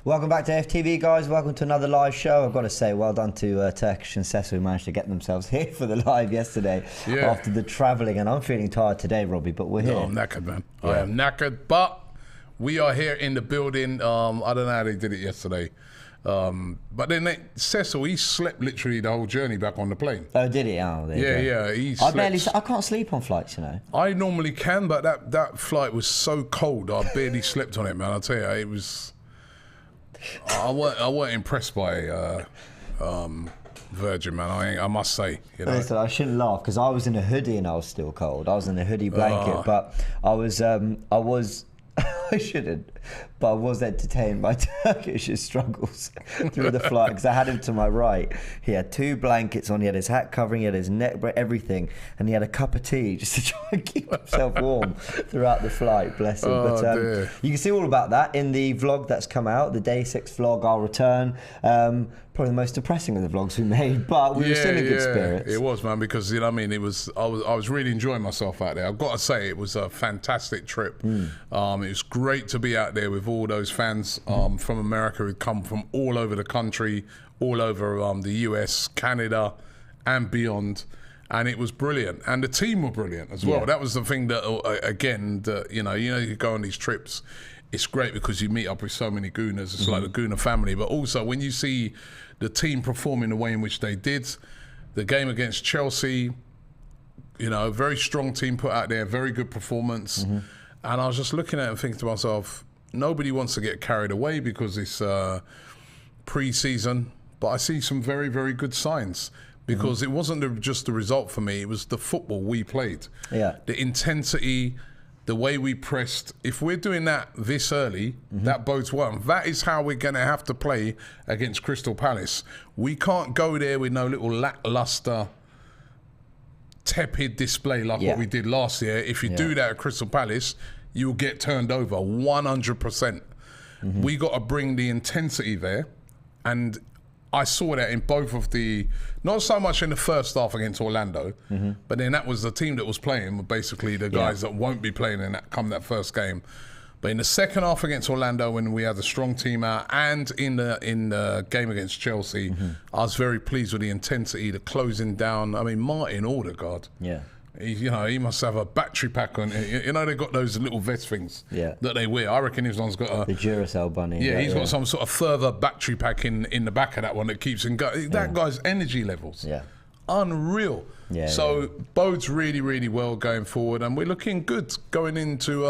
Welcome back to AFTV, guys. Welcome to another live show. I've got to say, well done to Turkish and Cecil, who managed to get themselves here for the live yesterday after the travelling. And I'm feeling tired today, Robbie, but we're here. No, I'm knackered, man. Yeah. I am knackered, but we are here in the building. I don't know how they did it yesterday. But then Cecil, he slept literally the whole journey back on the plane. Oh, did he? Oh, yeah. He slept. I can't sleep on flights, you know. I normally can, but that flight was so cold, I barely slept on it, man. I'll tell you, it was. I weren't impressed by Virgin, man. I must say. You know? Listen, I shouldn't laugh because I was in a hoodie and I was still cold. I was in a hoodie blanket, but I was. I shouldn't, but I was entertained by Turkish's struggles through the flight because I had him to my right. He had 2 blankets on, he had his hat covering, he had his neck, everything, and he had a cup of tea just to try and keep himself warm throughout the flight, bless him. But you can see all about that in the vlog that's come out, the Day 6 vlog, I'll return. Probably the most depressing of the vlogs we made, but we were still in good spirits. It was, man, because you know what I mean. I was really enjoying myself out there. I've got to say, it was a fantastic trip. It was great to be out there with all those fans from America who'd come from all over the country, all over the US, Canada, and beyond. And it was brilliant, and the team were brilliant as well. That was the thing that, again, you go on these trips. It's great because you meet up with so many Gooners. It's like the Gooner family. But also when you see the team performing the way in which they did, the game against Chelsea, you know, very strong team put out there, very good performance. And I was just looking at it and thinking to myself, nobody wants to get carried away because it's pre-season. But I see some very, very good signs. Because it wasn't just the result for me, it was the football we played. Yeah. The intensity, the way we pressed. If we're doing that this early, that bodes well. That is how we're going to have to play against Crystal Palace. We can't go there with no little lackluster, tepid display like what we did last year. If you do that at Crystal Palace, you'll get turned over 100%. We got to bring the intensity there, and I saw that in both of not so much in the first half against Orlando, but then that was the team that was playing, basically the guys that won't be playing in that first game. But in the second half against Orlando, when we had a strong team out, and in the game against Chelsea, I was very pleased with the intensity, the closing down. I mean, Martin Odegaard. Yeah. He must have a battery pack on. You know, they've got those little vest things that they wear. I reckon his one's got the Duracell bunny. Yeah, he's got some sort of further battery pack in the back of that one that keeps him going. That guy's energy levels, unreal. Yeah. So bodes really, really well going forward, and we're looking good going into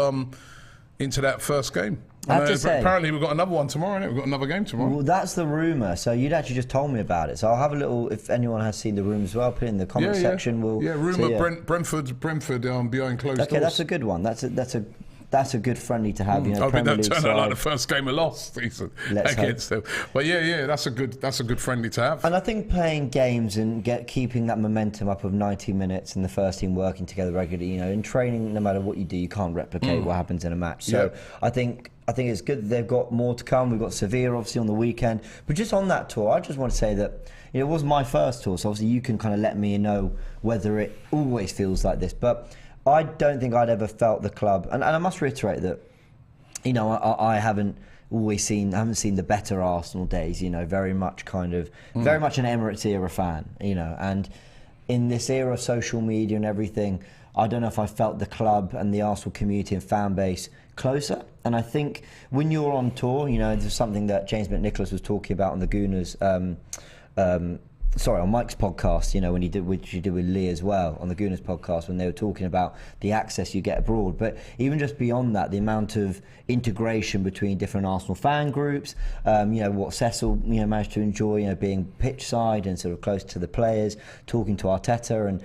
that first game. I have to say, apparently we've got another one tomorrow, innit? We've got another game tomorrow. Well, that's the rumour. So you'd actually just told me about it. So I'll have a little, if anyone has seen the rumour as well, put it in the comment section. Rumour, Brentford behind closed doors. Okay, that's a good one. That's a good friendly to have. You know, I mean, that turned out like the first game of last season against them. But that's a good friendly to have. And I think playing games and keeping that momentum up of 90 minutes and the first team working together regularly, you know, in training, no matter what you do, you can't replicate what happens in a match. So I think it's good that they've got more to come. We've got Sevilla obviously on the weekend. But just on that tour, I just want to say that it was my first tour, so obviously you can kind of let me know whether it always feels like this. But I don't think I'd ever felt the club, and I must reiterate that, you know, I haven't seen the better Arsenal days, you know, very much an Emirates era fan, you know, and in this era of social media and everything, I don't know if I felt the club and the Arsenal community and fan base closer. And I think when you're on tour, you know, there's something that James McNicholas was talking about on the Gooners, on Mike's podcast, you know, which he did with Lee as well, on the Gooners podcast, when they were talking about the access you get abroad. But even just beyond that, the amount of integration between different Arsenal fan groups, you know, what Cecil, you know, managed to enjoy, you know, being pitch side and sort of close to the players, talking to Arteta,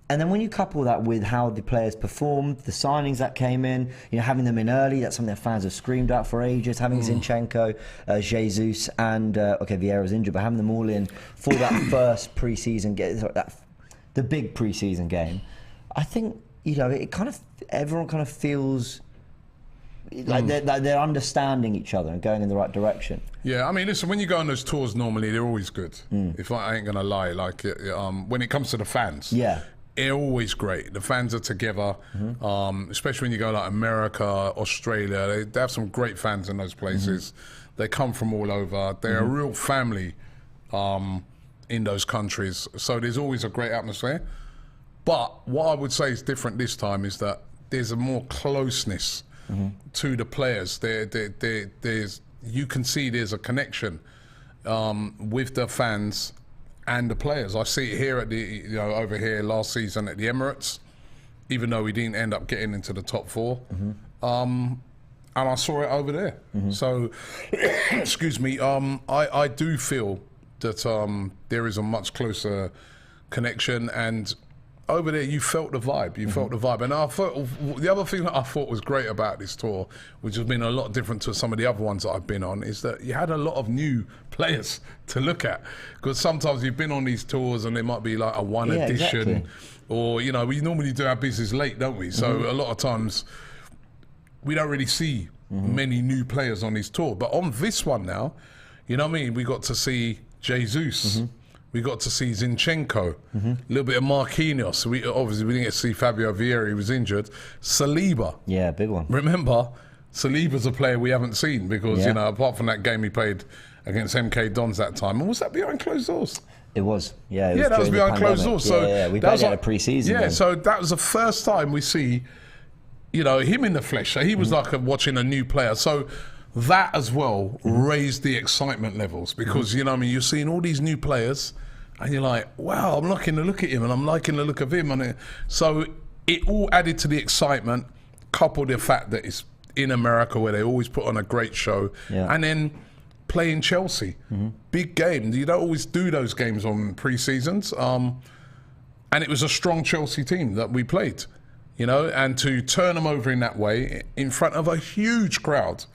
and then when you couple that with how the players performed, the signings that came in, you know, having them in early, that's something that fans have screamed out for ages, having Zinchenko, Jesus, and Vieira's injured, but having them all in for that first pre-season game, the big pre-season game, I think, you know, everyone kind of feels like they're understanding each other and going in the right direction. Yeah, I mean, listen, when you go on those tours, normally they're always good. If I ain't gonna lie, like when it comes to the fans, they're always great. The fans are together, especially when you go like America, Australia. They have some great fans in those places. They come from all over. They're a real family in those countries. So there's always a great atmosphere. But what I would say is different this time is that there's a more closeness to the players. There's you can see there's a connection with the fans and the players. I see it here at the over here last season at the Emirates, even though we didn't end up getting into the top 4. And I saw it over there. So, excuse me. I do feel that there is a much closer connection, and over there you felt the vibe. You felt the vibe, and I thought the other thing that I thought was great about this tour, which has been a lot different to some of the other ones that I've been on, is that you had a lot of new players to look at. Because sometimes you've been on these tours and there might be like a one edition, exactly. Or we normally do our business late, don't we? So a lot of times we don't really see many new players on this tour. But on this one now, you know what I mean? We got to see Jesus. We got to see Zinchenko, a little bit of Marquinhos. We didn't get to see Fabio Vieira, he was injured. Saliba. Yeah, big one. Remember, Saliba's a player we haven't seen because, apart from that game he played against MK Dons that time. And was that behind closed doors? It was, yeah. That was behind closed doors. So we played a pre-season. Yeah, so that was the first time we see, him in the flesh. So he was like watching a new player. So that as well raised the excitement levels because, you're seeing all these new players and you're like, wow, I'm liking the look at him and I'm liking the look of him. And so it all added to the excitement, coupled the fact that it's in America where they always put on a great show. Yeah. And then playing Chelsea, big game. You don't always do those games on pre-seasons. And it was a strong Chelsea team that we played, and to turn them over in that way in front of a huge crowd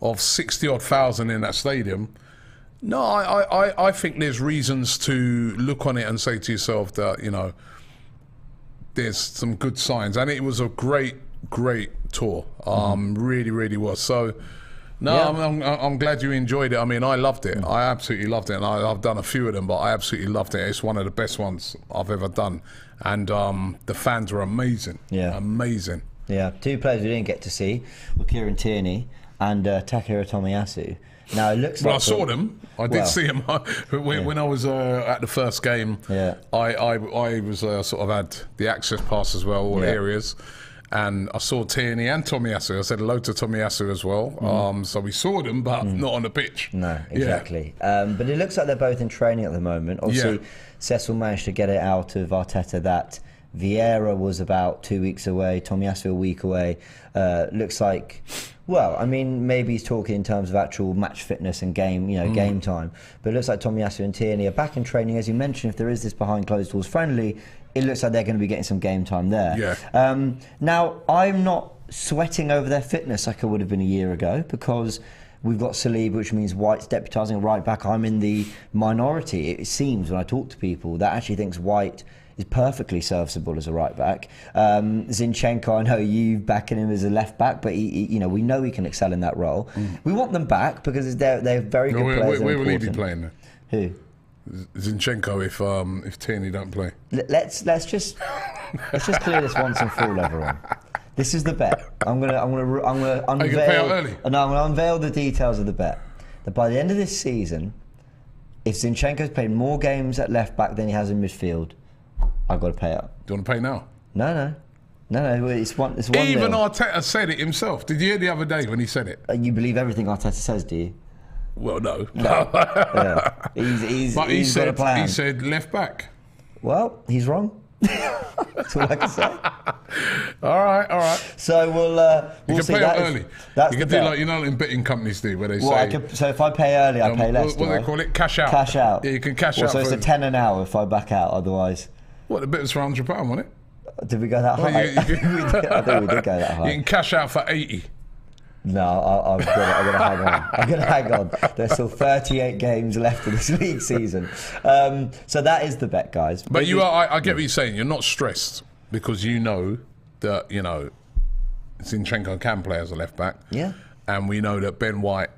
of 60-odd thousand in that stadium. No, I think there's reasons to look on it and say to yourself that, there's some good signs. And it was a great tour. Really, really was. So, I'm glad you enjoyed it. I mean, I loved it. I absolutely loved it. And I've done a few of them, but I absolutely loved it. It's one of the best ones I've ever done. And the fans were amazing. Yeah. Amazing. Yeah. 2 players we didn't get to see were Kieran Tierney and Takehiro Tomiyasu. Now it looks. Well, I saw them. I did see them when I was at the first game. Yeah. I was sort of had the access pass as well, all areas, and I saw Tierney and Tomiyasu. I said hello to Tomiyasu as well. So we saw them, but not on the pitch. No, exactly. But it looks like they're both in training at the moment. Obviously, Cecil managed to get it out of Arteta that Vieira was about 2 weeks away, Tomiyasu a week away. Looks like. Well, I mean, maybe he's talking in terms of actual match fitness and game, game time. But it looks like Tomiyasu and Tierney are back in training. As you mentioned, if there is this behind closed doors friendly, it looks like they're going to be getting some game time there. Yeah. Now, I'm not sweating over their fitness like I would have been a year ago because we've got Saliba, which means White's deputising right back. I'm in the minority, it seems, when I talk to people that actually thinks White is perfectly serviceable as a right back. Zinchenko, I know you backing him as a left back, but we know he can excel in that role. We want them back because they're very good players. Where will he be playing then? Who? Zinchenko if Tierney don't play. Let's just clear this once and for all, everyone. This is the bet. I'm gonna unveil. Are you gonna pay out early? No, I'm gonna unveil the details of the bet. That by the end of this season, if Zinchenko's played more games at left back than he has in midfield, I've got to pay out. Do you want to pay now? No. It's one. Even Arteta said it himself. Did you hear the other day when he said it? You believe everything Arteta says, do you? Well, no. Yeah. He's got a plan. He said left back. Well, he's wrong. That's all I can say. All right. So we'll you see. Can pay early. You can do like in betting companies do, where they say. So if I pay early, I pay less. What do they call it? Cash out. Cash out. Yeah, you can cash out. So it's a £10 an hour if I back out. Otherwise. What, the bet was for £100, wasn't it? Did we go that high? I think we did go that high. You can cash out for 80. No, I'm gonna hang on. I'm gonna hang on. There's still 38 games left of this league season. So that is the bet, guys. But I get what you're saying. You're not stressed because you know that, Zinchenko can play as a left back. Yeah. And we know that Ben White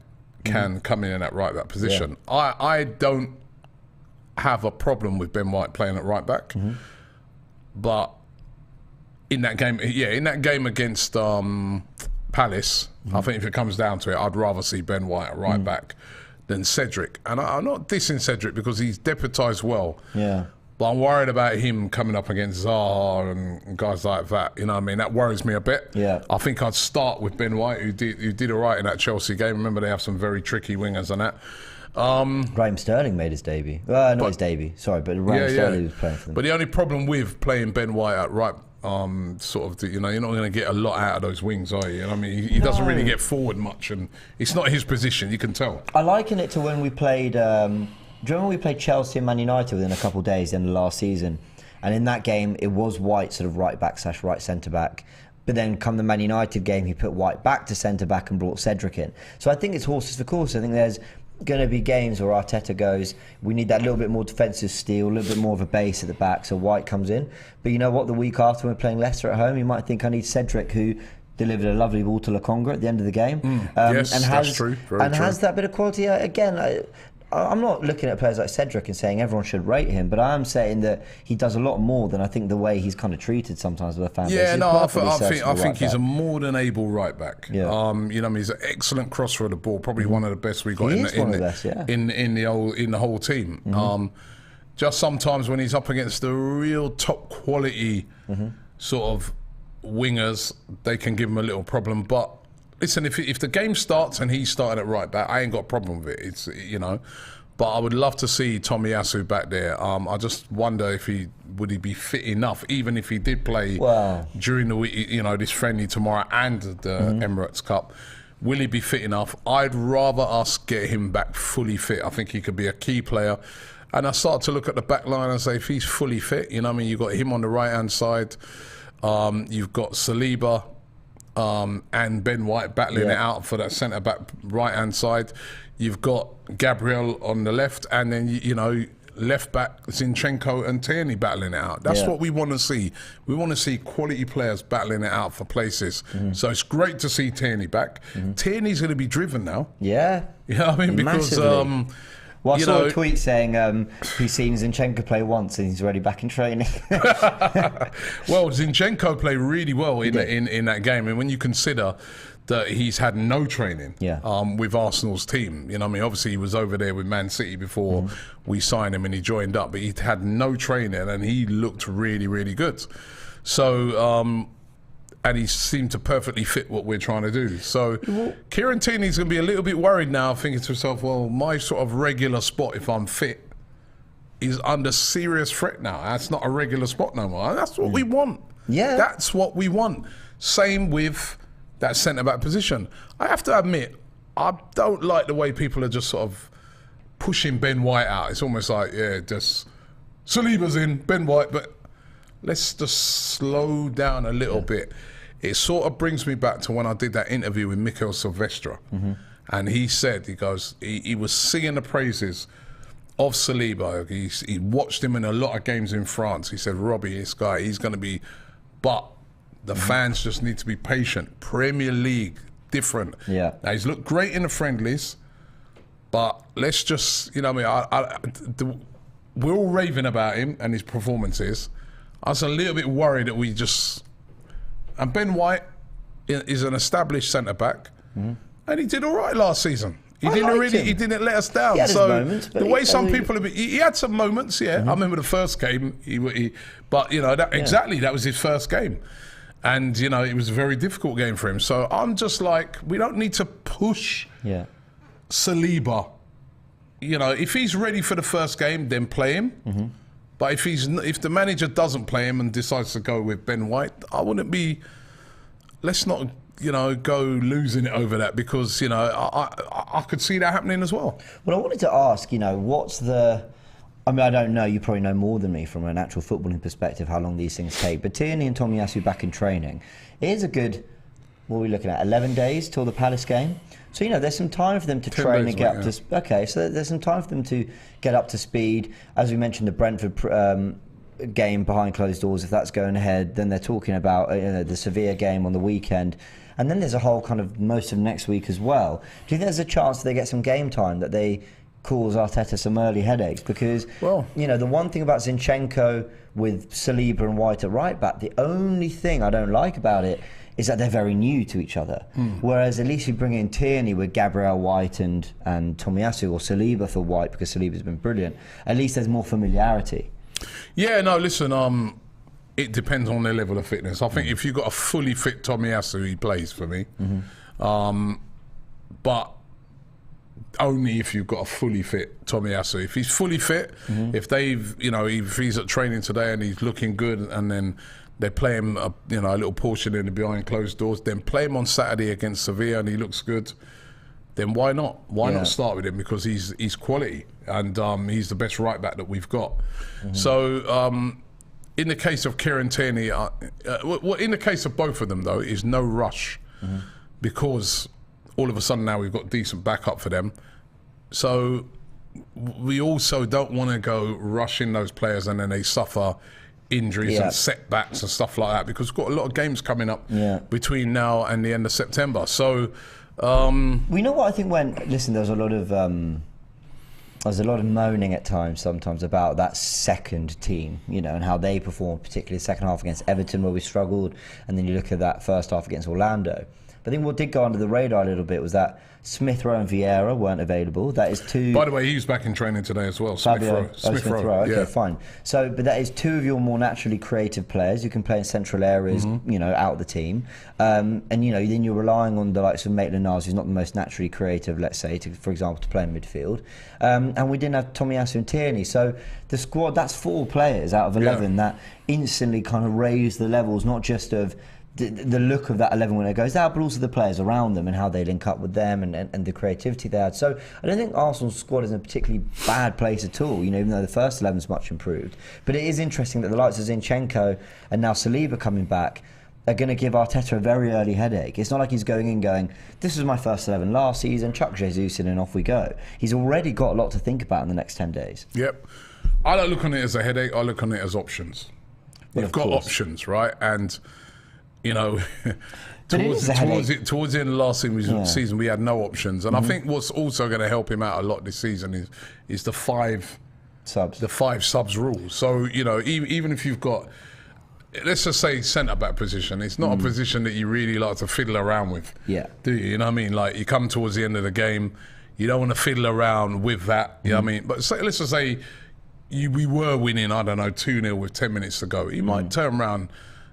can come in that right back position. Yeah. I don't have a problem with Ben White playing at right back. But in that game against Palace, I think if it comes down to it, I'd rather see Ben White at right back than Cedric. And I'm not dissing Cedric because he's deputised well. Yeah. But I'm worried about him coming up against Zaha and guys like that. You know what I mean? That worries me a bit. Yeah. I think I'd start with Ben White, who did all right in that Chelsea game. Remember, they have some very tricky wingers and that. Raheem Sterling made his debut. Not his debut, sorry, but Raheem Sterling was playing for them. But the only problem with playing Ben White at right, you're not going to get a lot out of those wings, are you? You know what I mean? He doesn't really get forward much, and it's not his position, you can tell. I liken it to when we played... do you remember we played Chelsea and Man United within a couple of days in the last season? And in that game, it was White sort of right back / right centre back. But then come the Man United game, he put White back to centre back and brought Cedric in. So I think it's horses for course. I think there's going to be games where Arteta goes, we need that little bit more defensive steel, a little bit more of a base at the back, so White comes in. But you know what? The week after we're playing Leicester at home, you might think I need Cedric, who delivered a lovely ball to Lokonga at the end of the game. Yes, and that's true. Very true. Has that bit of quality. Again, I'm not looking at players like Cedric and saying everyone should rate him, but I am saying that he does a lot more than I think the way he's kind of treated sometimes with the fan base. Yeah, no, I think he's a more than able right back. Yeah. You know, he's an excellent crosser of the ball, probably one of the best we got in the whole team. Just sometimes when he's up against the real top quality sort of wingers, they can give him a little problem. But listen, if the game starts and he's starting at right back, I ain't got a problem with it. It's, you know, but I would love to see Tomiyasu back there. I just wonder if would he be fit enough, even if he did play during the week, you know, this friendly tomorrow and the Emirates Cup. Will he be fit enough? I'd rather us get him back fully fit. I think he could be a key player. And I start to look at the back line and say, if he's fully fit, you know what I mean? You've got him on the right-hand side. You've got Saliba and Ben White battling it out for that centre-back right-hand side. You've got Gabriel on the left, and then, you know, left-back Zinchenko and Tierney battling it out. That's what we want to see. We want to see quality players battling it out for places. So it's great to see Tierney back. Tierney's going to be driven now. Yeah. You know what I mean? Because... Well, I saw a tweet saying he's seen Zinchenko play once and he's already back in training. Well, Zinchenko played really well in that game. And when you consider that he's had no training with Arsenal's team, you know what I mean? Obviously, he was over there with Man City before we signed him and he joined up. But he'd had no training and he looked really, really good. So... and he seemed to perfectly fit what we're trying to do. So Kieran Tierney's going to be a little bit worried now, thinking to himself, well, my sort of regular spot, if I'm fit, is under serious threat now. That's not a regular spot no more. And that's what we want. Yeah. That's what we want. Same with that centre-back position. I have to admit, I don't like the way people are just sort of pushing Ben White out. It's almost like, just Saliba's in, Ben White, but let's just slow down a little bit. It sort of brings me back to when I did that interview with Mikel Silvestre. And he said, he was singing the praises of Saliba. He watched him in a lot of games in France. He said, Robbie, this guy, he's going to be... But the fans just need to be patient. Premier League, different. Yeah. Now, he's looked great in the friendlies, but let's just... You know what I mean? We're all raving about him and his performances. I was a little bit worried that we just... And Ben White is an established centre-back, and he did all right last season. He didn't let us down. He had his moments, the way some people... He had some moments, I remember the first game, but, you know, that was his first game. And, you know, it was a very difficult game for him. So I'm just like, we don't need to push Saliba. You know, if he's ready for the first game, then play him. But if the manager doesn't play him and decides to go with Ben White, I wouldn't be... Let's not, you know, go losing it over that, because, you know, I could see that happening as well. Well, I wanted to ask, you know, what's the... I mean, I don't know, you probably know more than me from an actual footballing perspective how long these things take, but Tierney and Tomiyasu back in training. It is a good, what are we looking at, 11 days till the Palace game? So, you know, there's some time for them to train and get up to... Okay, so there's some time for them to get up to speed. As we mentioned, the Brentford game behind closed doors, if that's going ahead, then they're talking about the Sevilla game on the weekend. And then there's a whole kind of most of next week as well. Do you think there's a chance that they get some game time, that they cause Arteta some early headaches? Because, you know, the one thing about Zinchenko with Saliba and White at right back, the only thing I don't like about it is that they're very new to each other. Whereas at least you bring in Tierney with Gabriel White and Tomiyasu, or Saliba for White, because Saliba's been brilliant. At least there's more familiarity. Yeah, no, listen, it depends on their level of fitness. I think if you've got a fully fit Tomiyasu, he plays for me. But only if you've got a fully fit Tomiyasu. If he's fully fit, if he's at training today and he's looking good, and then they play him a little portion in the behind closed doors, then play him on Saturday against Sevilla and he looks good, then why not? Why not start with him? Because he's quality, and he's the best right back that we've got. So in the case of Kieran Tierney, in the case of both of them though, is no rush, because all of a sudden now we've got decent backup for them. So we also don't want to go rushing those players and then they suffer injuries and setbacks and stuff like that, because we've got a lot of games coming up between now and the end of September. So we know what I think listen, there's a lot of moaning at sometimes about that second team, and how they performed, particularly the second half against Everton where we struggled, and then you look at that first half against Orlando. But I think what did go under the radar a little bit was that Smith Rowe and Vieira weren't available. That is two. By the way, he was back in training today as well. Smith Rowe. Okay, fine. So, but that is two of your more naturally creative players who can play in central areas, out of the team. And then you're relying on the likes of Maitland-Niles, who's not the most naturally creative, let's say, for example, to play in midfield. And we didn't have Tomiyasu and Tierney. So the squad, that's 4 players out of 11 that instantly kind of raise the levels, not just of the look of that 11 when it goes out, but also the players around them and how they link up with them and the creativity they had. So I don't think Arsenal's squad is in a particularly bad place at all, even though the first 11 is much improved. But it is interesting that the likes of Zinchenko and now Saliba coming back are going to give Arteta a very early headache. It's not like he's going in going, this was my first 11 last season, chuck Jesus in and off we go. He's already got a lot to think about in the next 10 days. Yep. I don't look on it as a headache, I look on it as options. You've got options, right? And towards the end of last season, we had no options, and I think what's also going to help him out a lot this season is the 5 subs. The 5 subs rule. So even if you've got, let's just say, centre back position, it's not a position that you really like to fiddle around with. Yeah. Do you? You know what I mean? Like, you come towards the end of the game, you don't want to fiddle around with that. You know what I mean? But let's just say we were winning, I don't know, 2-0 with 10 minutes to go. You might turn around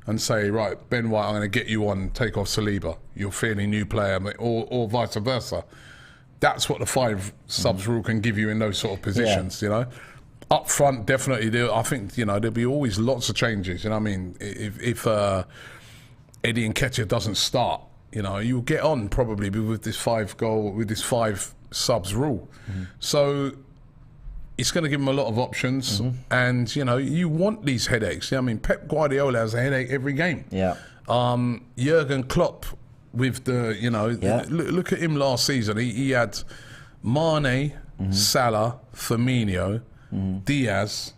and say, right, Ben White, I'm going to get you on, take off Saliba. You're a fairly new player, or vice versa. That's what the 5 subs rule can give you in those sort of positions, Up front, definitely, I think, there'll be always lots of changes, I mean? If Eddie Nketiah doesn't start, you'll get on probably with this 5 subs rule. So it's going to give him a lot of options, and you want these headaches. I mean, Pep Guardiola has a headache every game. Yeah. Jurgen Klopp with the look at him last season. He had Mane, Salah, Firmino, Diaz,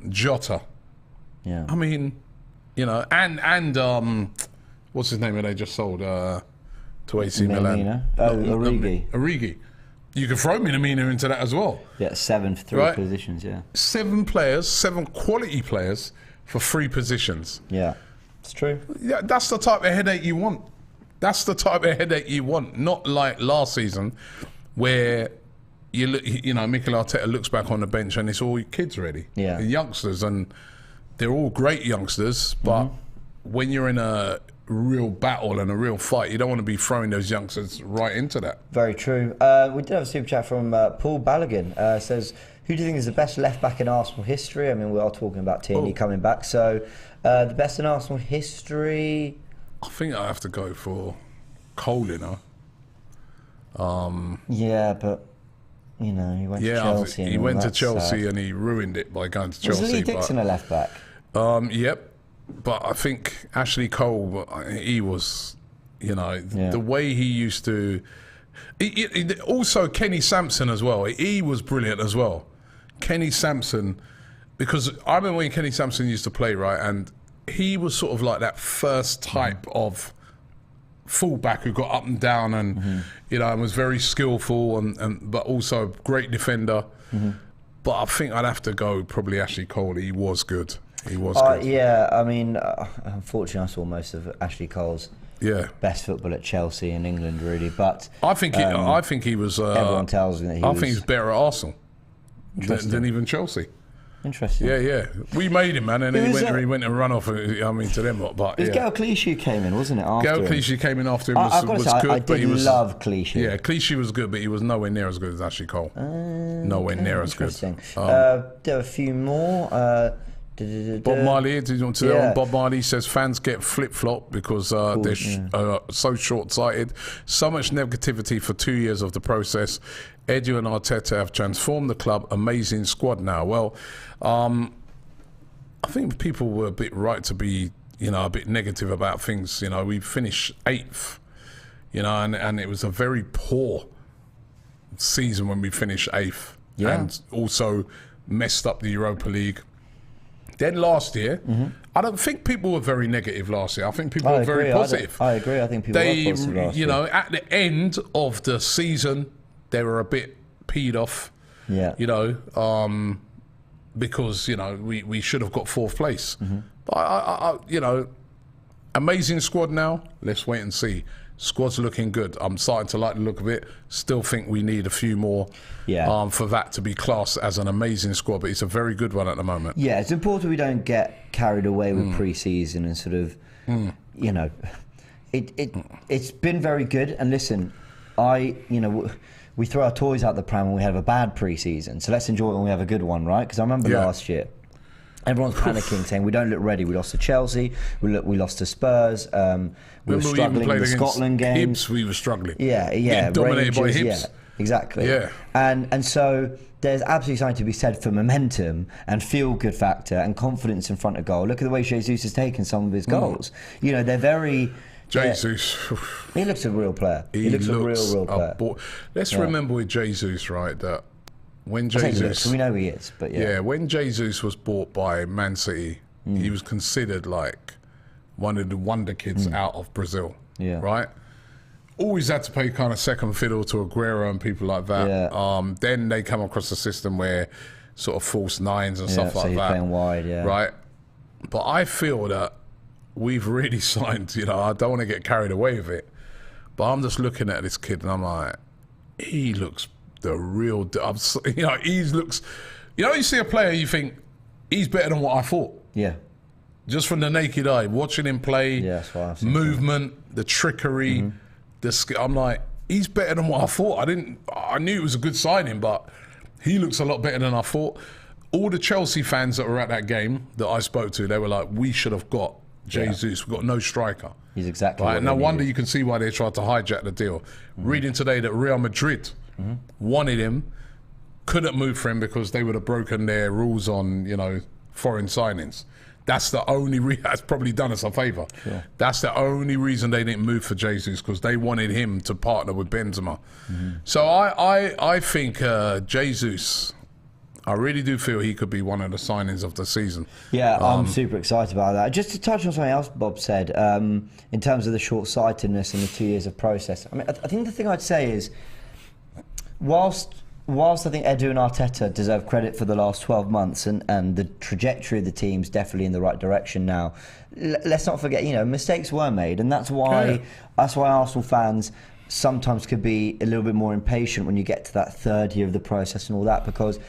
Jota. Yeah. I mean, and what's his name that they just sold to AC Milan? Origi. You can throw Minamino into that as well. Yeah, 7 for 3 positions, 7 players, 7 quality players for 3 positions. Yeah, it's true. Yeah, that's the type of headache you want. Not like last season where Mikel Arteta looks back on the bench and it's all kids already. Yeah. Youngsters, and they're all great youngsters, but when you're in a real battle and a real fight, you don't want to be throwing those youngsters right into that. Very true. We did have a super chat from Paul Balogun. Says, who do you think is the best left back in Arsenal history? I mean, we are talking about Tierney coming back, so the best in Arsenal history, I think I have to go for Cole, yeah, but he went to Chelsea. He went to Chelsea and he ruined it by going to Chelsea. Was Lee Dixon a left back? Yep. But I think Ashley Cole, he was, the way he used to. Also, Kenny Sampson as well. He was brilliant as well. Kenny Sampson, because I remember when Kenny Sampson used to play, right, and he was sort of like that first type of fullback who got up and down and and was very skillful and but also a great defender. But I think I'd have to go probably Ashley Cole. He was good. He was good. Yeah, I mean, unfortunately, I saw most of Ashley Cole's best football at Chelsea in England, really. But I think he was. Everyone tells me that I think he's better at Arsenal than even Chelsea. Interesting. Yeah. We made him, man, and he went and run off. I mean, to them, but it was Gael Clichy who came in, wasn't it? After Gael Clichy came in after him. Was good, I did love Clichy. Yeah, Clichy was good, but he was nowhere near as good as Ashley Cole. Nowhere near as good. There are a few more. Bob Marley, did you want to know? Bob Marley says fans get flip-flop because they're so short-sighted. So much negativity for 2 years of the process. Edu and Arteta have transformed the club. Amazing squad now. Well, I think people were a bit right to be, a bit negative about things. We finished 8th, and it was a very poor season when we finished 8th. Yeah. And also messed up the Europa League. Then last year, I don't think people were very negative last year. I think people were very positive. I agree. I think people were positive last year. At the end of the season, they were a bit peed off. Yeah. Because we should have got 4th place. But amazing squad now. Let's wait and see. Squad's looking good. I'm starting to like the look of it. Still think we need a few more for that to be classed as an amazing squad, but it's a very good one at the moment. Yeah, it's important we don't get carried away with pre-season and sort of, it's been very good. And listen, we throw our toys out the pram when we have a bad pre-season, so let's enjoy it when we have a good one, right? Because I remember last year, everyone's panicking, saying we don't look ready. We lost to Chelsea. We lost to Spurs. We were struggling in the Scotland games. Hibs, we were struggling. Yeah. Getting dominated by Hibs. Yeah, exactly. Yeah. And so there's absolutely something to be said for momentum and feel-good factor and confidence in front of goal. Look at the way Jesus has taken some of his goals. They're very. Jesus. He looks a real player. He looks a real player. Let's remember with Jesus, right, that when Jesus, we know he is, but when Jesus was bought by Man City, he was considered like one of the wonder kids out of Brazil, right? Always had to play kind of second fiddle to Aguero and people like that. Then they come across a system where sort of false nines and stuff like that. Playing wide, right? But I feel that we've really signed. I don't want to get carried away with it, but I'm just looking at this kid and I'm like, he looks the real. He looks. You see a player, you think he's better than what I thought. Yeah. Just from the naked eye, watching him play, that's movement, the trickery, I'm like, he's better than what I thought. I knew it was a good signing, but he looks a lot better than I thought. All the Chelsea fans that were at that game that I spoke to, they were like, we should have got Jesus. We've got no striker. He's exactly right. What no wonder you can see why they tried to hijack the deal. Reading today that Real Madrid wanted him, couldn't move for him because they would have broken their rules on, foreign signings. That's the only that's probably done us a favour. Sure. That's the only reason they didn't move for Jesus, because they wanted him to partner with Benzema. So I think Jesus, I really do feel he could be one of the signings of the season. Yeah, I'm super excited about that. Just to touch on something else Bob said, in terms of the short-sightedness and the 2 years of process. I mean, I think the thing I'd say is, whilst I think Edu and Arteta deserve credit for the last 12 months and the trajectory of the team's definitely in the right direction now, let's not forget, mistakes were made, and that's why Arsenal fans sometimes could be a little bit more impatient when you get to that 3rd year of the process and all that, because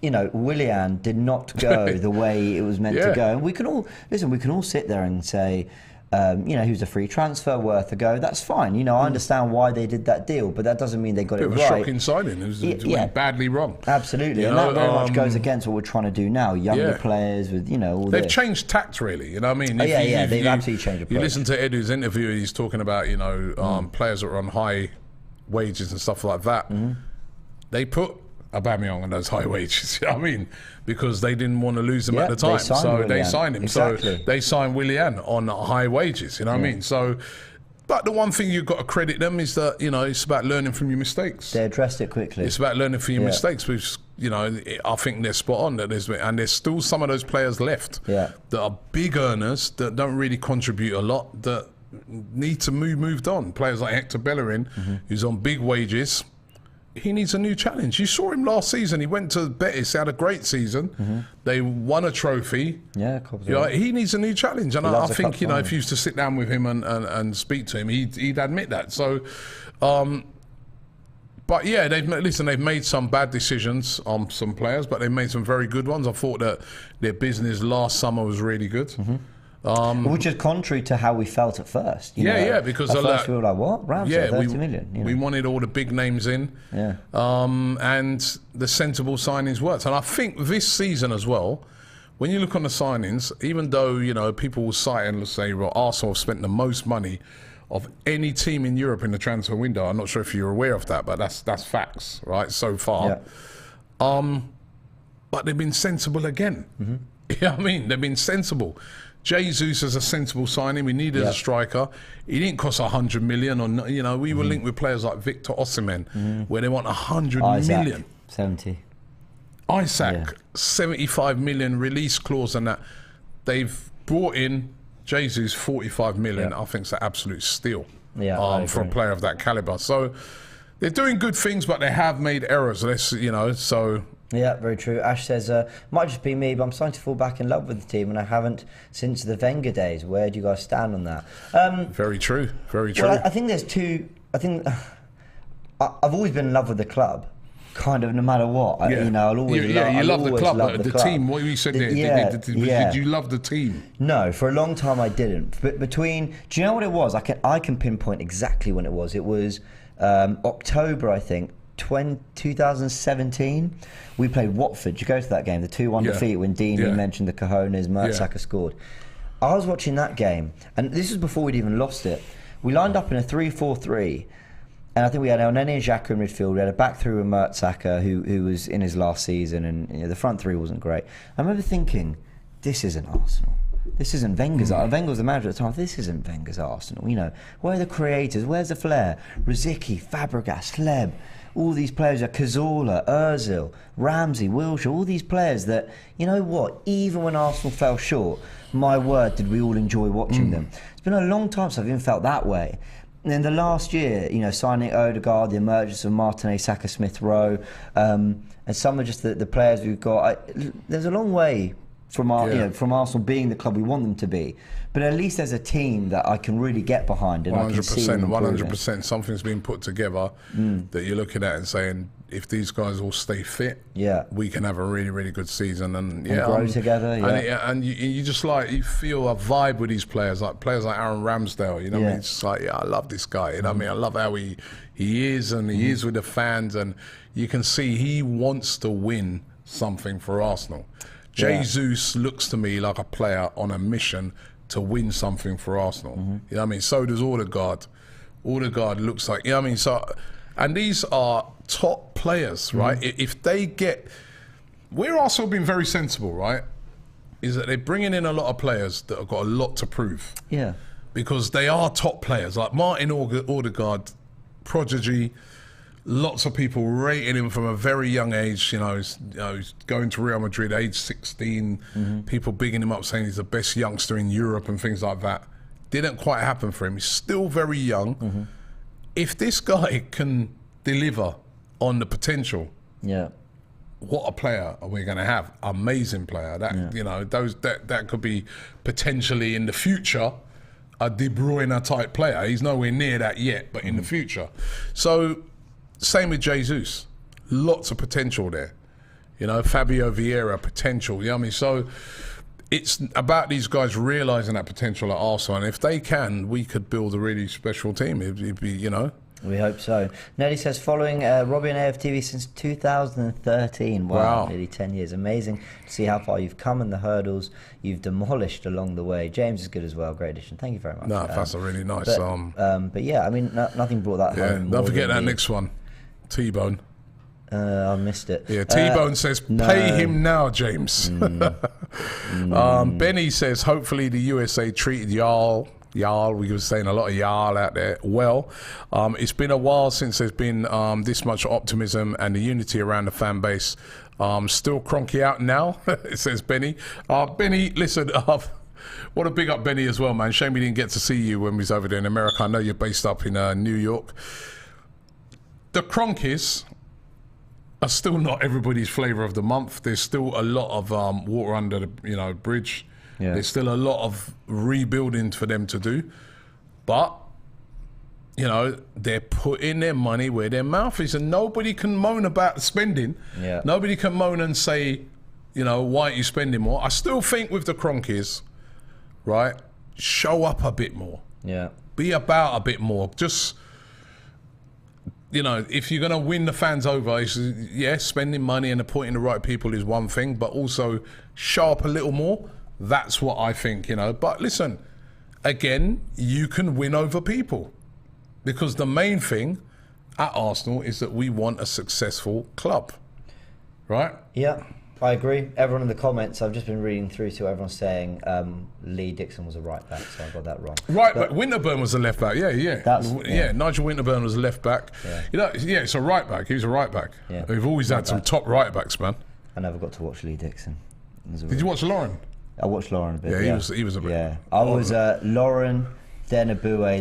Willian did not go the way it was meant to go. And we can all sit there and say, he was a free transfer worth a go. That's fine. I understand why they did that deal, but that doesn't mean they got it right. It was a shocking signing. It went badly wrong. Absolutely. And that very much goes against what we're trying to do now. Younger players with, all They've changed tact, really. You know what I mean? They've absolutely changed approach. You listen to Edu's interview, he's talking about, players that are on high wages and stuff like that. They put Aubameyang on those high wages, you know what I mean? Because they didn't want to lose him at the time. They signed him. Exactly. So they signed Willian on high wages, you know what I mean? So, but the one thing you've got to credit them is that, it's about learning from your mistakes. They addressed it quickly. It's about learning from your mistakes, which, I think they're spot on. There's still some of those players left that are big earners that don't really contribute a lot, that need to moved on. Players like Hector Bellerin, who's on big wages, he needs a new challenge. You saw him last season. He went to Betis, had a great season. They won a trophy. Yeah, he needs a new challenge. And I think, you know, if you used to sit down with him and speak to him, he'd admit that. So, but yeah, they've made some bad decisions on some players, but they've made some very good ones. I thought that their business last summer was really good. Which is contrary to how we felt at first. Because at first we were like, what? Rams 30 million. You know? We wanted all the big names in. And the sensible signings worked. And I think this season as well, when you look on the signings, even though, you know, people will cite and say, well, Arsenal have spent the most money of any team in Europe in the transfer window. I'm not sure if you're aware of that, but that's facts, right, so far. But they've been sensible again. You know what I mean? They've been sensible. Jesus is a sensible signing. We needed a striker. He didn't cost 100 million. Or, you know, we were linked with players like Victor Osimhen, where they want 100 million. 70. Isaac, 75 million release clause, and that. They've brought in Jesus 45 million. I think it's an absolute steal for a player of that caliber. So they're doing good things, but they have made errors. Yeah, very true. Ash says, might just be me, but I'm starting to fall back in love with the team, and I haven't since the Wenger days. Where do you guys stand on that? Very true. Very true. Well, I think there's two. I think I've always been in love with the club, kind of no matter what. You know, I'll always love the club, but the team. What you said there, did you love the team? No, for a long time I didn't. But do you know what it was? I can pinpoint exactly when it was. It was October, I think. 2017, we played Watford. Did you go to that game? The 2-1 defeat when Deepening mentioned the cojones, Mertesacker scored. I was watching that game, and this is before we'd even lost it. We lined up in a 3-4-3, and I think we had El Nene and Xhaka in midfield. We had a back three with Mertesacker, who was in his last season, and you know, the front three wasn't great. I remember thinking, this isn't Arsenal. This isn't Wenger's. Wenger was the manager at the time. This isn't Wenger's Arsenal. You know, where are the creators? Where's the flair? Rosicky, Fabregas, Hleb. All these players are Cazorla, Ozil, Ramsey, Wilshere, all these players that, you know what, even when Arsenal fell short, my word, did we all enjoy watching them. It's been a long time since I've even felt that way. And in the last year, you know, signing Odegaard, the emergence of Martinez, Saka, Smith Rowe, and some of just the players we've got, there's a long way from from Arsenal being the club we want them to be. But at least there's a team that I can really get behind, and 100%, I can see them improving. 100%. Something's been put together that you're looking at and saying, if these guys all stay fit, we can have a really, really good season and grow together. And you just you feel a vibe with these players, like Aaron Ramsdale. You know what I mean? It's just like, I love this guy. You know what I mean? I love how he is, and he is with the fans, and you can see he wants to win something for Arsenal. Jesus looks to me like a player on a mission to win something for Arsenal. You know what I mean? So does Odegaard. Odegaard looks like, you know what I mean? So, and these are top players, right? If they get, where Arsenal have been very sensible, right, is that they're bringing in a lot of players that have got a lot to prove. Yeah. Because they are top players. Like Martin Odegaard, prodigy. Lots of people rating him from a very young age. You know, he's going to Real Madrid, age 16. People bigging him up, saying he's the best youngster in Europe and things like that. Didn't quite happen for him. He's still very young. If this guy can deliver on the potential, what a player are we going to have? Amazing player. That you know, that could be potentially in the future a De Bruyne type player. He's nowhere near that yet, but in the future. So. Same with Jesus. Lots of potential there. You know, Fabio Vieira, potential. You know what I mean? So it's about these guys realising that potential at Arsenal. And if they can, we could build a really special team. It'd be, you know. We hope so. Nelly says, following Robbie and AFTV since 2013. Wow, nearly 10 years. Amazing to see how far you've come and the hurdles you've demolished along the way. James is good as well. Great addition. Thank you very much. No, that's a really nice. But yeah, I mean, nothing brought that home. Don't forget that next one. T-Bone. I missed it. Yeah, T-Bone says, pay him now, James. Benny says, hopefully the USA treated y'all, we were saying a lot of y'all out there, well. It's been a while since there's been this much optimism and the unity around the fan base. Still cronky out now, it says Benny. Benny, listen, want to big up Benny as well, man. Shame we didn't get to see you when we was over there in America. I know you're based up in New York. The Cronkies are still not everybody's flavour of the month. There's still a lot of water under the bridge. Yeah. There's still a lot of rebuilding for them to do. But, they're putting their money where their mouth is, and nobody can moan about spending. Yeah. Nobody can moan and say, why aren't you spending more? I still think with the Cronkies, right, show up a bit more. Yeah. Be about a bit more. Just, if you're going to win the fans over, spending money and appointing the right people is one thing, but also show up a little more. That's what I think, But listen, again, you can win over people, because the main thing at Arsenal is that we want a successful club, right? Yeah, I agree. Everyone in the comments, I've just been reading through to everyone saying Lee Dixon was a right back, so I got that wrong. Right back. Winterburn was a left back. Yeah. Nigel Winterburn was a left back. Yeah. It's a right back. He was a right back. Yeah. We've always had some top right backs, man. I never got to watch Lee Dixon. Did you watch Lauren? I watched Lauren a bit. Yeah, he was a bit. Yeah, I was Lauren, then Aboué,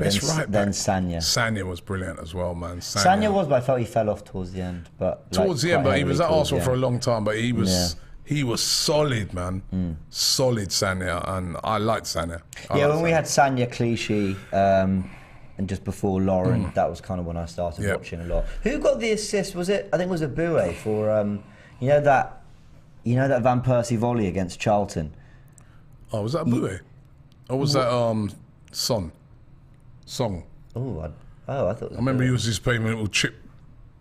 then Sanya. Sanya was brilliant as well, man. Sanya was, but I felt he fell off towards the end. But he was at Arsenal for a long time. But he was solid, man. Solid Sanya, and I liked Sanya. When we had Sanya, Clichy, and just before Lauren, that was kind of when I started watching a lot. Who got the assist? I think it was Aboué for that Van Persie volley against Charlton. Oh, was that Aboué? Or was that Song? Oh, I thought. I remember he was just playing a little chip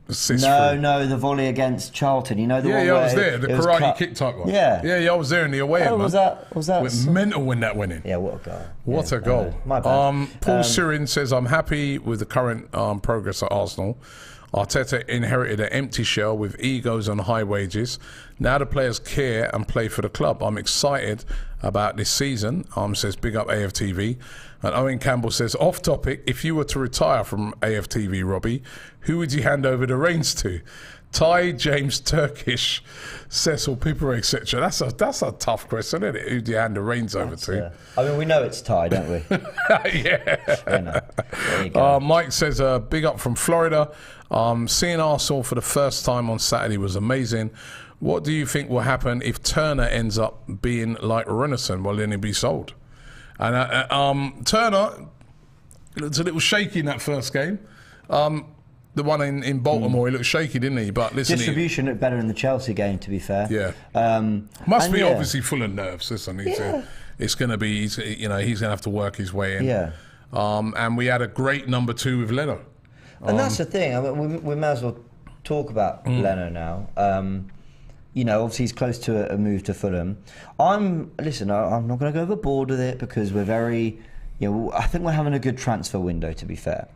assist. No, the volley against Charlton. The one where I was there. The karate kick type one. Yeah, I was there in the away end. Was that? Went mental when that went in. Yeah, what a goal! What a goal! My bad. Paul Sirin says, "I'm happy with the current progress at Arsenal. Arteta inherited an empty shell with egos and high wages. Now the players care and play for the club. I'm excited about this season," says big up AFTV. And Owen Campbell says, off topic, if you were to retire from AFTV, Robbie, who would you hand over the reins to? Ty, James, Turkish, Cecil, Piper, etc. That's a tough question, isn't it? Who do you hand the reins over to? We know it's Ty, don't we? Yeah. There you go. Mike says, big up from Florida. Seeing Arsenal for the first time on Saturday was amazing. What do you think will happen if Turner ends up being like Renison? Well, then he'll be sold. And Turner looked a little shaky in that first game. The one in Baltimore, he looked shaky, didn't he? But listen, distribution looked better in the Chelsea game, to be fair. Yeah. Must be obviously full of nerves. Listen, it's going to be. He's going to have to work his way in. Yeah. And we had a great number 2 with Leno. And that's the thing. We may as well talk about Leno now. Obviously he's close to a move to Fulham. I'm not going to go overboard with it because we're very, I think we're having a good transfer window, to be fair.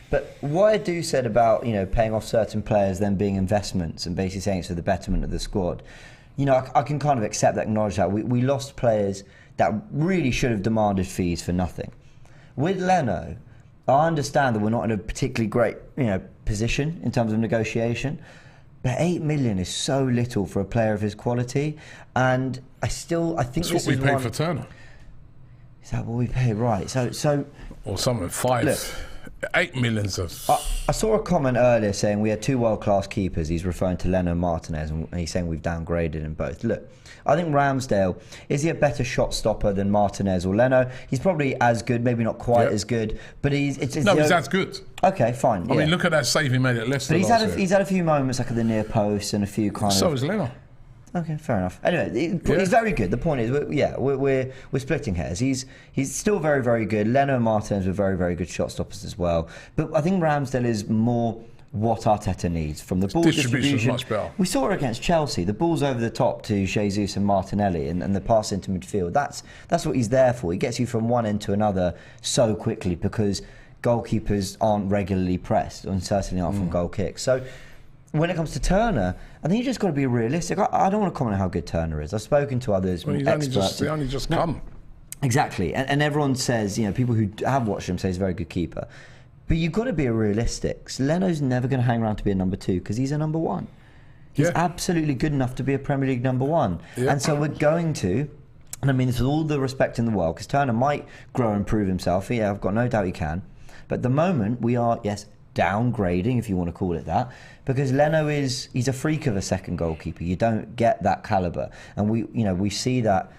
But what I do said about, paying off certain players, then being investments and basically saying it's for the betterment of the squad, I can kind of accept that, acknowledge that. We lost players that really should have demanded fees for nothing. With Leno, I understand that we're not in a particularly great, position in terms of negotiation. But 8 million is so little for a player of his quality, and I think that's what we paid for Turner. Is that what we paid? Right. So. Or something 5. Look, 8 million's I saw a comment earlier saying we had 2 world-class keepers. He's referring to Leno and Martinez, and he's saying we've downgraded in both. Look, I think Ramsdale, is he a better shot stopper than Martinez or Leno? He's probably as good, maybe not quite as good, but he's as good. Okay, fine. I mean, look at that save he made at Leicester. But he's had a few moments like at the near post and a few kind of. So is Leno. Okay, fair enough. Anyway, he's very good. The point is, we're splitting hairs. He's still very, very good. Leno and Martinez were very, very good shot stoppers as well. But I think Ramsdale is more what Arteta needs from the ball distribution. Much better. We saw it against Chelsea. The ball's over the top to Jesus and Martinelli, and the pass into midfield. That's what he's there for. He gets you from one end to another so quickly because goalkeepers aren't regularly pressed, and certainly aren't from goal kicks. So when it comes to Turner, I think you just got to be realistic. I don't want to comment on how good Turner is. I've spoken to others, experts. He only just come. Exactly, and everyone says, people who have watched him say he's a very good keeper. But you've got to be realistic. Leno's never going to hang around to be a number 2 because he's a number 1. He's absolutely good enough to be a Premier League number 1. Yeah. And so we're going to, and I mean this with all the respect in the world, because Turner might grow and prove himself. Yeah, I've got no doubt he can. But at the moment, we are, downgrading, if you want to call it that, because Leno he's a freak of a second goalkeeper. You don't get that caliber, and we see that.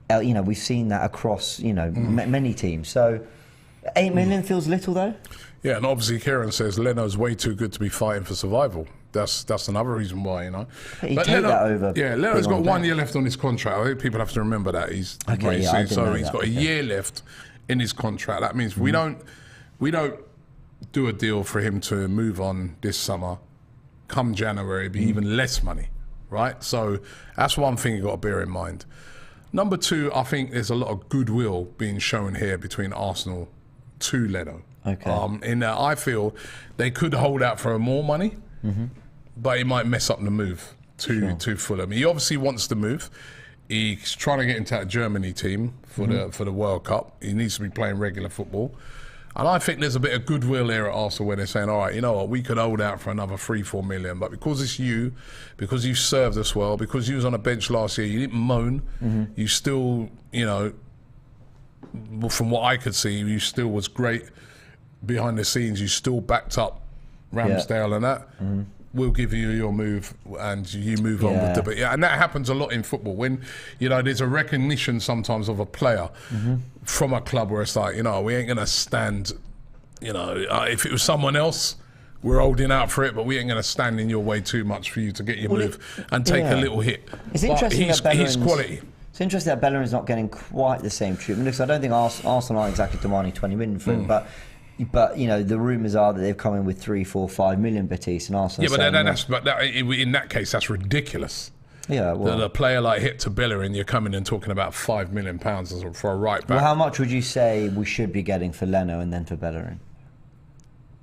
We've seen that across many teams. So 8 million feels little though. Yeah, and obviously Kieran says Leno's way too good to be fighting for survival. That's another reason why, But Leno, Leno's got 1 year left on his contract. I think people have to remember that. He's got a year left in his contract. That means we don't do a deal for him to move on this summer. Come January, it'd be even less money, right? So that's one thing you've got to bear in mind. Number two, I think there's a lot of goodwill being shown here between Arsenal to Leno. Okay. In that I feel they could hold out for more money, but it might mess up the move to Fulham. He obviously wants to move. He's trying to get into that Germany team for the World Cup. He needs to be playing regular football. And I think there's a bit of goodwill here at Arsenal where they're saying, all right, you know what, we could hold out for another 3-4 million, but because it's you, because you served us well, because you was on a bench last year, you didn't moan, you still, from what I could see, you still was great behind the scenes, you still backed up Ramsdale and that. We'll give you your move and you move on with the bit. Yeah, and that happens a lot in football when, there's a recognition sometimes of a player from a club where it's like, we ain't going to stand, if it was someone else, we're holding out for it, but we ain't going to stand in your way too much for you to get your move and take a little hit. It's interesting he's quality. It's interesting that Bellerin's not getting quite the same treatment because I don't think Arsenal aren't exactly demanding 20 million for him, but the rumours are that they've come in with 3, 4, 5 million Batiste and Arsenal. Yeah, in that case, that's ridiculous. Yeah, well, a player like Hector Bellerin, you're coming and talking about £5 million for a right back. Well, how much would you say we should be getting for Leno and then for Bellerin?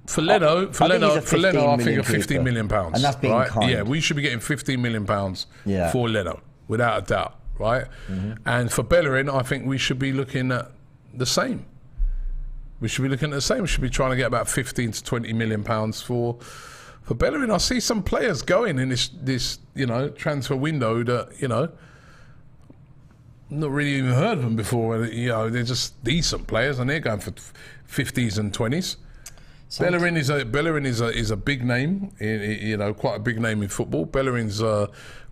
For Leno, I think of £15 million, and that's being kind. Yeah, we should be getting £15 million for Leno, without a doubt, right? And for Bellerin, I think we should be looking at the same. We should be trying to get about 15 to 20 million pounds for Bellerin. I see some players going in this transfer window that not really even heard of them before. They're just decent players and they're going for 50s and 20s. Bellerin is a big name, quite a big name in football. Bellerin's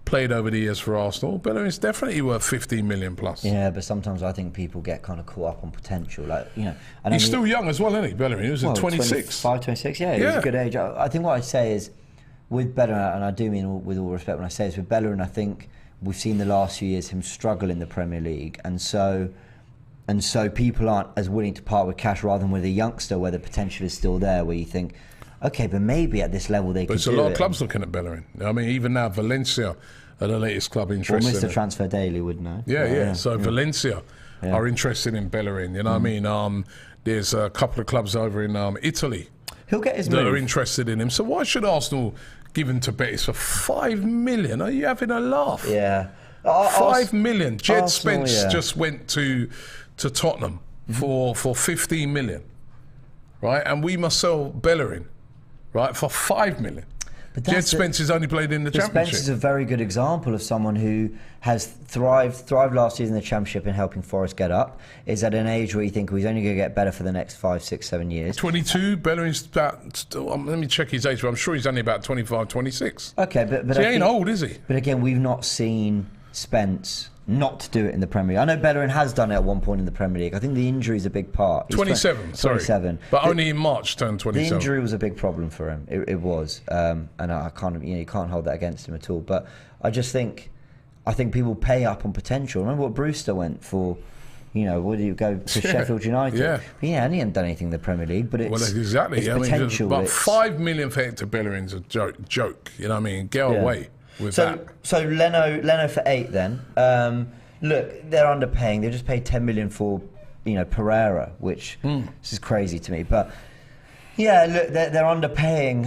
played over the years for Arsenal. Bellerin's definitely worth 15 million plus. Yeah, but sometimes I think people get kind of caught up on potential. He's still young as well, isn't he, Bellerin? He was at 26. 26, yeah, he's a good age. I think what I'd say is, with Bellerin, and I do mean with all respect when I say this, with Bellerin, I think we've seen the last few years him struggle in the Premier League, and so people aren't as willing to part with cash rather than with a youngster where the potential is still there, where you think, okay, but maybe at this level they could do it. But there's a lot of clubs looking at Bellerin. I mean, even now, Valencia are the latest club interested. Well, Mr. Transfer Daily would know. Yeah. So Valencia are interested in Bellerin. You know what I mean? There's a couple of clubs over in Italy He'll get his that move. are interested in him. So why should Arsenal give him to Betis for 5 million? Are you having a laugh? Yeah. 5 million. Jed Arsenal, Spence just went to Tottenham for 15 million, right? And we must sell Bellerin, right, for 5 million. But Jed Spence has only played in the Championship. Spence is a very good example of someone who has thrived last year in the Championship in helping Forest get up. Is at an age where you think he's only going to get better for the next 5, 6, 7 years. 22. Bellerin's about. Let me check his age. But I'm sure he's only about 25, 26. Okay, but so he ain't old, is he? But again, we've not seen Spence not do it in the Premier League. I know Bellerin has done it at one point in the Premier League. I think the injury is a big part. 27, sorry. 27. But only in March turned 27. The injury was a big problem for him. It was. And I can't, you can't hold that against him at all. But I think people pay up on potential. Remember what Brewster went for? Would you go to Sheffield United? Yeah. And he hadn't done anything in the Premier League, but it's exactly. It's potential. But 5 million for Hector Bellerin's a joke. You know what I mean? Go away with that. So Leno for 8 then. Look, they're underpaying. They just paid 10 million for Pereira, which this is crazy to me. But yeah, look, they're underpaying.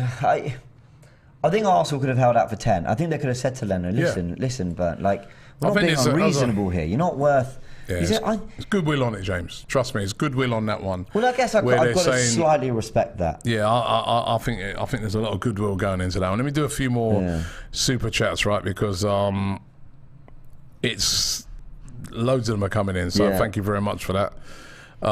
I think Arsenal could have held out for 10. I think they could have said to Leno, listen, Bernd, we're not being unreasonable here. You're not worth. Yeah, it's goodwill on it, James. Trust me, it's goodwill on that one. Well, I guess I've got to slightly respect that. Yeah, I think there's a lot of goodwill going into that one. Let me do a few more super chats, right? Because it's loads of them are coming in. So thank you very much for that. Dave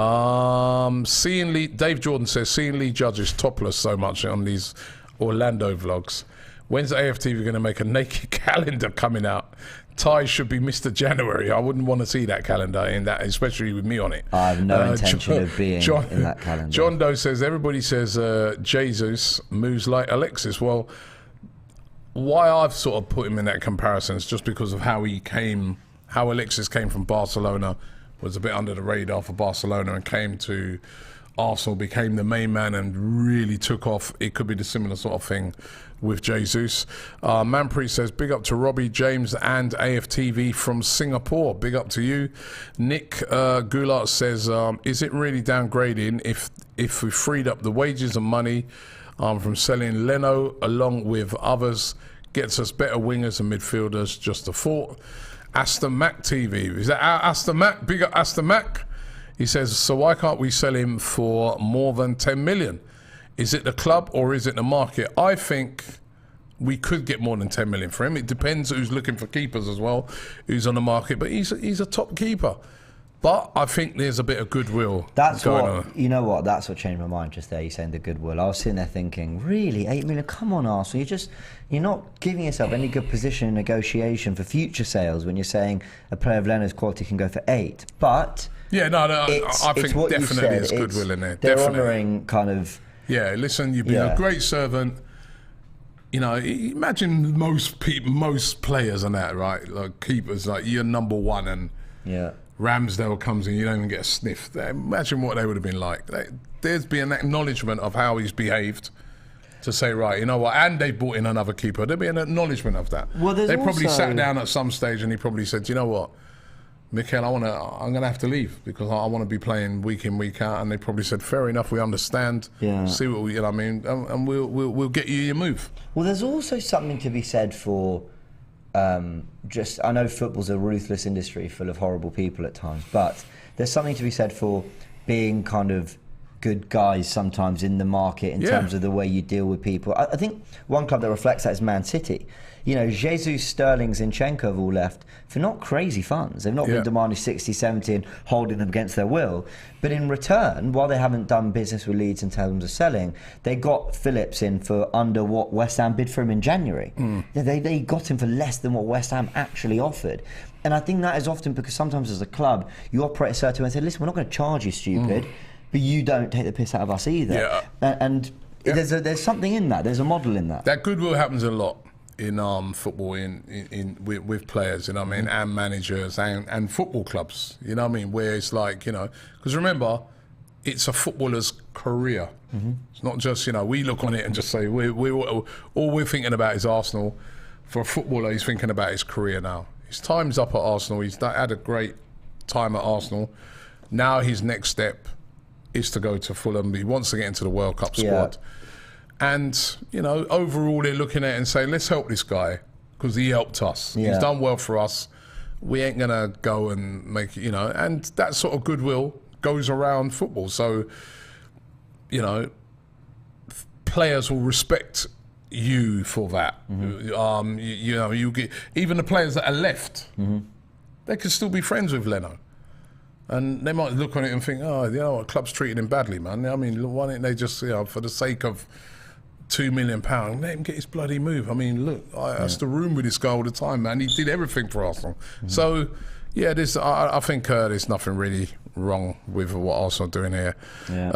Jordan says, seeing Lee Judges topless so much on these Orlando vlogs. When's AFTV going to make a naked calendar coming out? Ty should be Mr. January. I wouldn't want to see that calendar in that, especially with me on it. I have no intention of being in that calendar. John Doe says, everybody says Jesus moves like Alexis. Well, why I've sort of put him in that comparison is just because of how Alexis came from Barcelona, was a bit under the radar for Barcelona, and came to Arsenal, became the main man and really took off. It could be the similar sort of thing with Jesus. Manpreet says, big up to Robbie, James and AFTV from Singapore. Big up to you. Nick Goulart says, is it really downgrading if we freed up the wages and money from selling Leno along with others, gets us better wingers and midfielders? Just a thought. Aston Mac TV. Is that Aston Mac? Big up Aston Mac. He says, so why can't we sell him for more than 10 million? Is it the club or is it the market? I think we could get more than 10 million for him. It depends who's looking for keepers as well, who's on the market. But he's a top keeper. But I think there's a bit of goodwill going on. You know what? That's what changed my mind just there. You saying the goodwill. I was sitting there thinking, really, 8 million? Come on, Arsenal. You're not giving yourself any good position in negotiation for future sales when you're saying a player of Leno's quality can go for 8. But yeah, no, I think definitely there's goodwill in there. They're definitely honouring kind of. Yeah, listen, you've been a great servant. You know, imagine most players and that, right? Like keepers, like you're number one, and Ramsdale comes in, you don't even get a sniff. Imagine what they would have been like. There's been an acknowledgement of how he's behaved. To say, right, you know what, and they brought in another keeper. There'd be an acknowledgement of that. Well, they probably sat down at some stage and he probably said, you know what, Mikel, I'm going to have to leave because I want to be playing week in, week out. And they probably said, fair enough, we understand. Yeah. See what we, you know what I mean, and we'll get you your move. Well, there's also something to be said for I know football's a ruthless industry full of horrible people at times, but there's something to be said for being kind of good guys sometimes in the market in terms of the way you deal with people. I think one club that reflects that is Man City. You know, Jesus, Sterling, Zinchenko have all left for not crazy funds. They've not been demanding 60, 70 and holding them against their will. But in return, while they haven't done business with Leeds in terms of selling, they got Phillips in for under what West Ham bid for him in January. They got him for less than what West Ham actually offered. And I think that is often because sometimes as a club, you operate a certain way and say, listen, we're not going to charge you, stupid. But you don't take the piss out of us either. And there's something in that. There's a model in that. That goodwill happens a lot in football, with players, you know what I mean, and managers and football clubs, you know what I mean, where it's like, you know, because remember, it's a footballer's career. It's not just, you know, we look on it and just say all we're thinking about is Arsenal. For a footballer, he's thinking about his career now. His time's up at Arsenal. He's had a great time at Arsenal. Now his next step is to go to Fulham. He wants to get into the World Cup squad. And, you know, overall they're looking at it and saying, let's help this guy because he helped us. He's done well for us. We ain't going to go and make, you know, and that sort of goodwill goes around football. So, you know, players will respect you for that. You know, you get, even the players that are left, they can still be friends with Leno. And they might look on it and think, oh, you know what, club's treating him badly, man. I mean, why don't they just, you know, for the sake of £2 million, let him get his bloody move. I mean, look, that's the room with this guy all the time, man. He did everything for Arsenal. So, yeah, I think there's nothing really wrong with what Arsenal are doing here.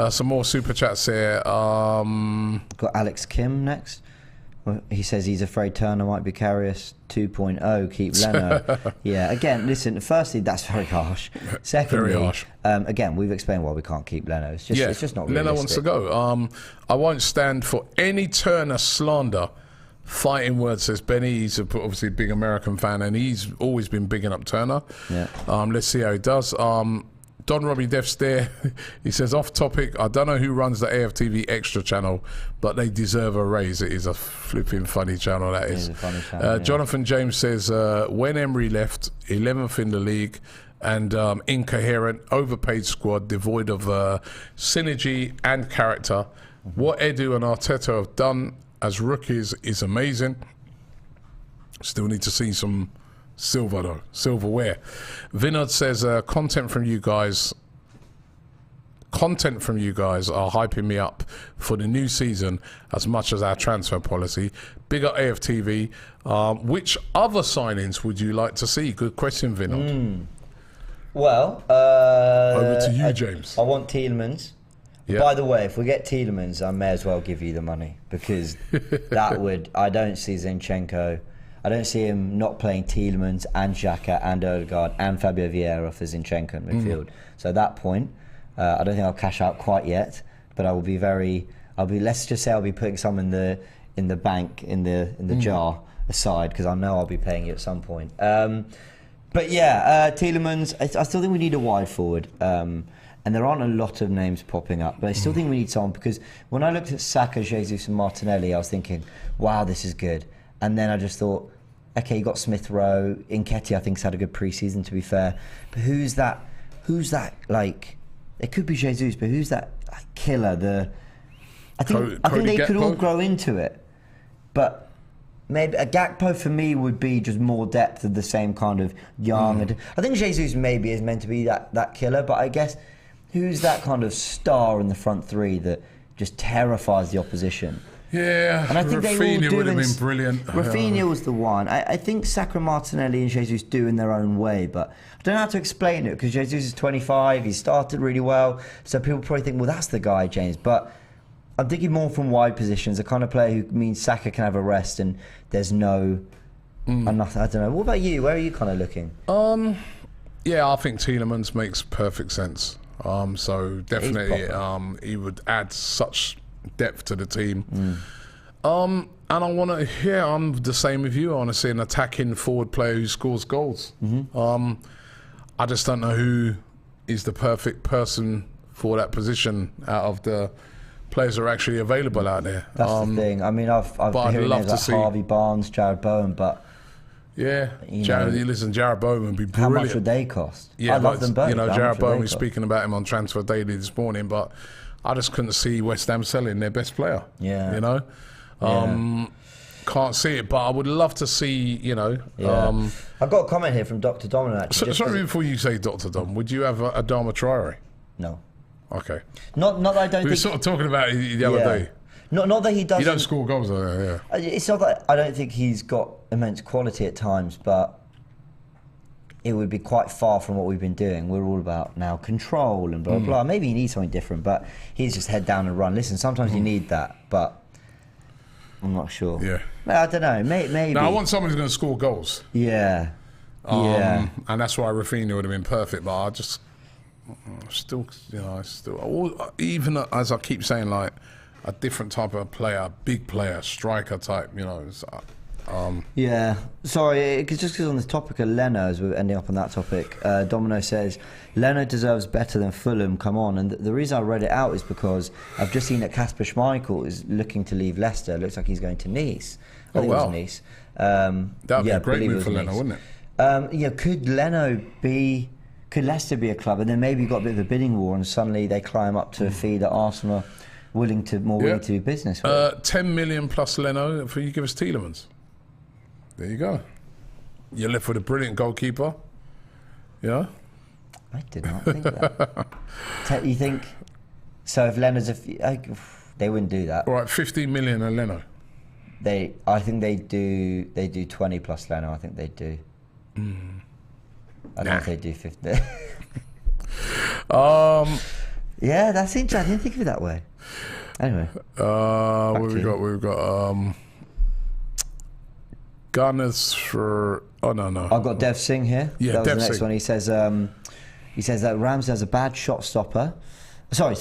Some more super chats here. Got Alex Kim next. Well, he says he's afraid Turner might be Karius 2.0, keep Leno. Again, listen, firstly, that's very harsh. Secondly, very harsh. Again, we've explained why we can't keep Leno. It's just not realistic. Leno wants to go. I won't stand for any Turner slander. Fighting words, says Benny. He's obviously a big American fan, and he's always been bigging up Turner. Let's see how he does. Don Robbie Def's there. He says, off topic, I don't know who runs the AFTV Extra channel, but they deserve a raise. It is a flipping funny channel, that is. Funny channel, Jonathan James says, when Emery left, 11th in the league, and incoherent, overpaid squad, devoid of synergy and character. What Edu and Arteta have done as rookies is amazing. Still need to see some silverware. Vinod says, content from you guys content from you guys are hyping me up for the new season as much as our transfer policy. Big up AFTV. Which other signings would you like to see? Good question, Vinod. Well, over to you, James. I want Tielemans. Yep. By the way, if we get Tielemans, I may as well give you the money, because that would... I don't see Zinchenko. I don't see him not playing Tielemans and Xhaka and Odegaard and Fabio Vieira for Zinchenko in midfield. So at that point, I don't think I'll cash out quite yet, but I will be very... let's just say I'll be putting some in the bank, in the jar aside, because I know I'll be paying it at some point. But yeah, Tielemans, I still think we need a wide forward. And there aren't a lot of names popping up, but I still think we need someone, because when I looked at Saka, Jesus and Martinelli, I was thinking, wow, this is good. And then I just thought, okay, you got Smith Rowe, Nketiah I think's had a good pre-season, to be fair. But who's that, like, it could be Jesus, but who's that killer? I think they could all grow into it. But maybe a Gakpo for me would be just more depth of the same kind of young. I think Jesus maybe is meant to be that killer, but I guess who's that kind of star in the front three that just terrifies the opposition? Yeah, and I think Rafinha would have been brilliant. Rafinha was the one. I think Saka, Martinelli and Jesus do in their own way, but I don't know how to explain it, because Jesus is 25, he started really well, so people probably think, well, that's the guy, James. But I'm thinking more from wide positions, the kind of player who means Saka can have a rest and there's no... I don't know. What about you? Where are you kind of looking? Yeah, I think Tielemans makes perfect sense. So definitely he would add such depth to the team. And I want to... Yeah, I'm the same with you. I want to see an attacking forward player who scores goals. I just don't know who is the perfect person for that position out of the players that are actually available out there. That's the thing. I mean, I've been hearing names like Harvey Barnes, Jared Bowen, but... Yeah, Jared Bowen would be brilliant. How much would they cost? Yeah, I love them both. You know, Jared Bowen was speaking about him on Transfer Daily this morning, but I just couldn't see West Ham selling their best player. Yeah. You know? Can't see it, but I would love to see, you know... Yeah. I've got a comment here from Dr. Domino, actually. Sorry, before you say Dr. Dom, would you have Adama Traore? No. Okay. Not that I don't think... We were sort of talking about it the other day. Not that he doesn't... He don't score goals, though, yeah. It's not that I don't think he's got immense quality at times, but it would be quite far from what we've been doing. We're all about now control and blah, blah. Maybe he needs something different, but he's just head down and run. Listen, sometimes you need that, but I'm not sure. Yeah. I don't know, maybe. No, I want someone who's going to score goals. Yeah. And that's why Rafinha would have been perfect, but I just... Still, you know, even as I keep saying, like, a different type of player, big player, striker type, you know. Yeah, sorry, just because on this topic of Leno, as we're ending up on that topic, Domino says, Leno deserves better than Fulham, come on. And the reason I read it out is because I've just seen that Kasper Schmeichel is looking to leave Leicester. It looks like he's going to Nice. I think it was Nice. That would be a great move for Leno, wouldn't it? Yeah, could Leicester be a club, and then maybe you've got a bit of a bidding war and suddenly they climb up to a fee that Arsenal are willing to do business with? 10 million plus Leno for you give us Tielemans. There you go. You're left with a brilliant goalkeeper. Yeah? I did not think that. You think... So if Leno's they wouldn't do that. All right, 15 million on Leno. I think they do 20 plus Leno. I think they do. I don't know if they do 50. Yeah, that's interesting. I didn't think of it that way. Anyway. We've got Gunners for... Oh, no. I've got Dev Singh here. Yeah, that was Dev the next Singh. one. He says that Ramsey has a bad shot stopper. Sorry,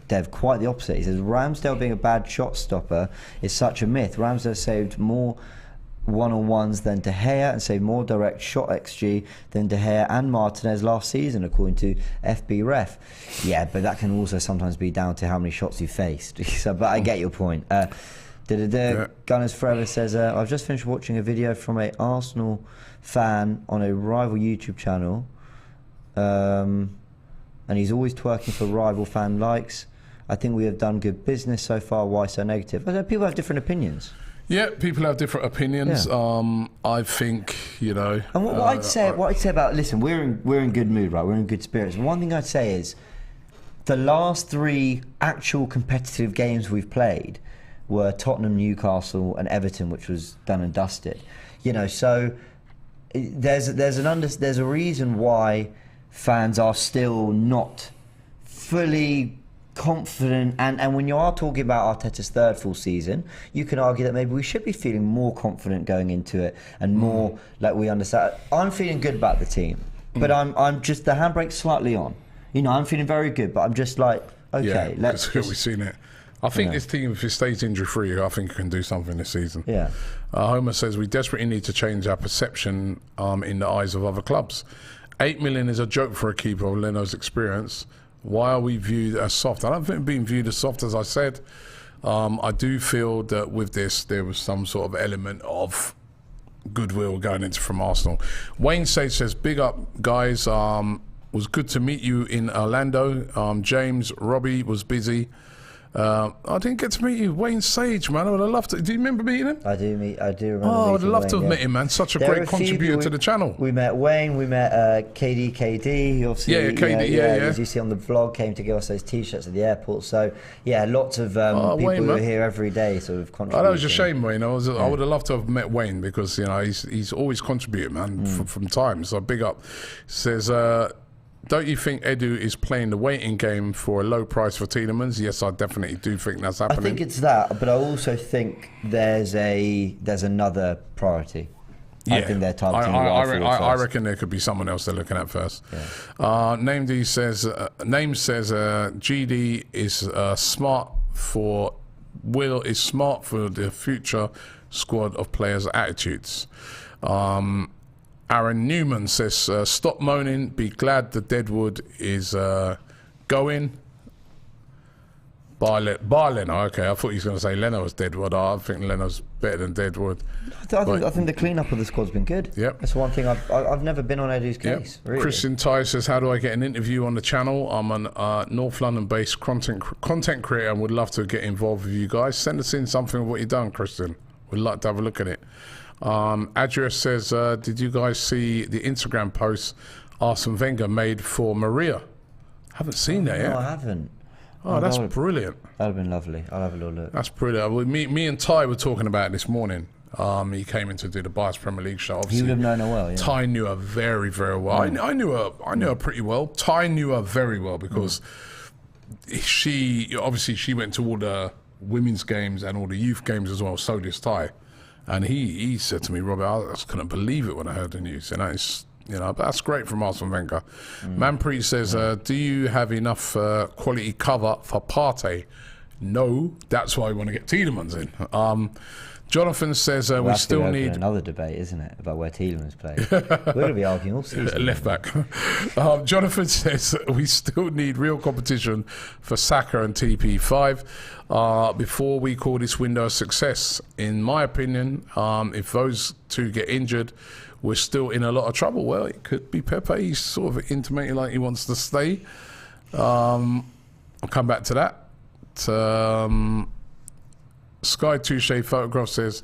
Dev, quite the opposite. He says Ramsdale being a bad shot stopper is such a myth. Ramsdale saved more one-on-ones than De Gea and saved more direct shot XG than De Gea and Martinez last season, according to FB Ref. Yeah, but that can also sometimes be down to how many shots you faced. But I get your point. Gunners Forever says, I've just finished watching a video from an Arsenal fan on a rival YouTube channel, and he's always twerking for rival fan likes. I think we have done good business so far. Why so negative? I know people have different opinions. Yeah, people have different opinions. Yeah. I think, you know. And what I'd say about, listen, we're in good mood, right? We're in good spirits. And one thing I'd say is, the last 3 actual competitive games we've played were Tottenham, Newcastle, and Everton, which was done and dusted. You know, so there's a reason why fans are still not fully confident, and when you are talking about Arteta's 3rd full season, you can argue that maybe we should be feeling more confident going into it and more like we understand. I'm feeling good about the team, but I'm just, the handbrake's slightly on. You know, I'm feeling very good, but I'm just like, okay, let's just... We've seen it. I think this team, if it stays injury-free, I think it can do something this season. Yeah. Homer says, we desperately need to change our perception in the eyes of other clubs. 8 million is a joke for a keeper of Leno's experience. Why are we viewed as soft? I don't think being viewed as soft, as I said. I do feel that with this, there was some sort of element of goodwill going into from Arsenal. Wayne Sage says, big up, guys. Was good to meet you in Orlando. James, Robbie was busy. I didn't get to meet you, Wayne Sage, man. I would have loved to. Do you remember meeting him? I do remember. I would have loved to have met him, man. Such a great contributor to the channel. We met Wayne. We met KD. Obviously, as you see on the vlog, came to give us those T-shirts at the airport. So lots of people who are here every day, sort of contributing. That was a shame, Wayne. I would have loved to have met Wayne because he's always contributed, man, from time. So big up. Says. Don't you think Edu is playing the waiting game for a low price for Tielemans? Yes, I definitely do think that's happening. I think it's that, but I also think there's another priority. Yeah. I think they're targeting I reckon there could be someone else they're looking at first. Yeah. Name says GD is smart for the future squad of players' attitudes. Aaron Newman says, stop moaning, be glad the Deadwood is going. By Leno. Okay, I thought he was going to say Leno was Deadwood. I think Leno's better than Deadwood. I think the clean-up of the squad's been good. Yep. That's one thing I've never been on Edu's case. Really. Christian Ty says, how do I get an interview on the channel? I'm a North London-based content creator and would love to get involved with you guys. Send us in something of what you've done, Christian. We'd like to have a look at it. Adria says, did you guys see the Instagram post Arsene Wenger made for Maria? Haven't seen that yet. No, I haven't. Oh, that's brilliant. That would have been lovely. I'll have a little look. That's brilliant. Me and Ty were talking about it this morning. He came in to do the Bias Premier League show. Obviously, he would have known her well. Yeah. Ty knew her very, very well. I knew her pretty well. Ty knew her very well because she went to all the women's games and all the youth games as well. So does Ty. And he said to me, Robbie, I just couldn't believe it when I heard the news. And that's great from Arsene Wenger. Manpreet says, do you have enough quality cover for Partey? No, that's why we want to get Tielemans in. Jonathan says, we still need... another debate, isn't it, about where Tielemans plays. We're going to be arguing all season. Left back. Jonathan says, we still need real competition for Saka and TP5 before we call this window a success. In my opinion, if those two get injured, we're still in a lot of trouble. Well, it could be Pepe. He's sort of intimating like he wants to stay. I'll come back to that. Sky Touche Photograph says,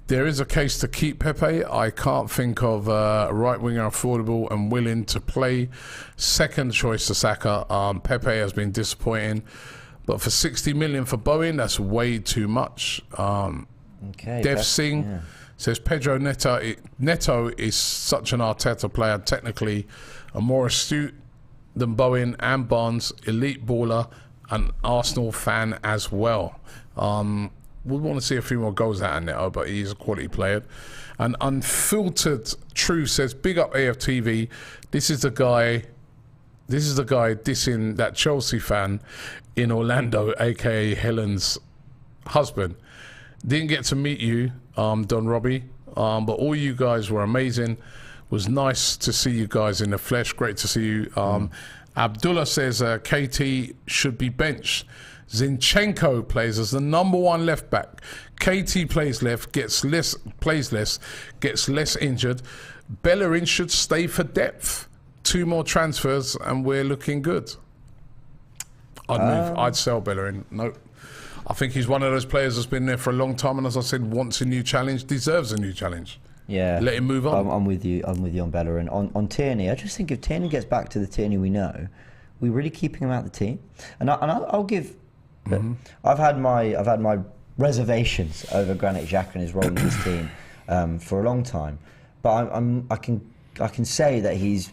there is a case to keep Pepe. I can't think of a right winger affordable and willing to play. Second choice to Saka. Pepe has been disappointing, but for 60 million for Bowen, that's way too much. Dev Singh says Pedro Neto is such an Arteta player, technically a more astute than Bowen and Barnes, elite baller, an Arsenal fan as well. We'd want to see a few more goals out of Neto, but he's a quality player. And Unfiltered True says, big up AFTV. This is the guy dissing that Chelsea fan in Orlando, aka Helen's husband. Didn't get to meet you, Don Robbie, but all you guys were amazing. Was nice to see you guys in the flesh. Great to see you. Abdullah says KT should be benched. Zinchenko plays as the number one left back. KT plays left, plays less, gets less injured. Bellerin should stay for depth. 2 more transfers and we're looking good. I'd sell Bellerin. Nope. I think he's one of those players that's been there for a long time, and as I said, wants a new challenge, deserves a new challenge. Yeah, let him move on. I'm with you. I'm with you on Bellerin. On Tierney, I just think if Tierney gets back to the Tierney we know, we're really keeping him out of the team. And I'll give. I've had my reservations over Granit Xhaka and his role in this team for a long time, but I can say that he's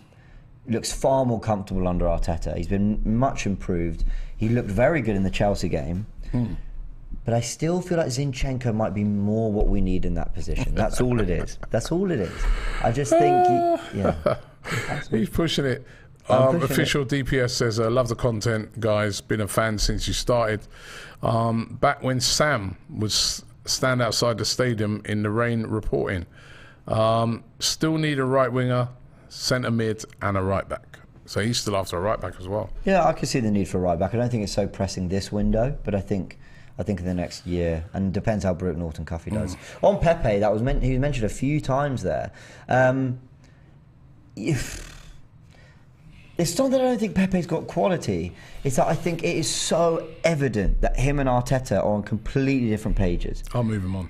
looks far more comfortable under Arteta. He's been much improved. He looked very good in the Chelsea game. But I still feel like Zinchenko might be more what we need in that position. That's all it is. That's all it is. I just think, he's pushing it. Official DPS says, love the content, guys. Been a fan since you started. Back when Sam was stand outside the stadium in the rain reporting. Still need a right winger, centre mid, and a right back. So he's still after a right back as well. Yeah, I can see the need for a right back. I don't think it's so pressing this window, but I think in the next year, and it depends how Brooke Norton-Cuffy does. On Pepe, he was mentioned a few times there. It's not that I don't think Pepe's got quality. It's that I think it is so evident that him and Arteta are on completely different pages. I'll move him on.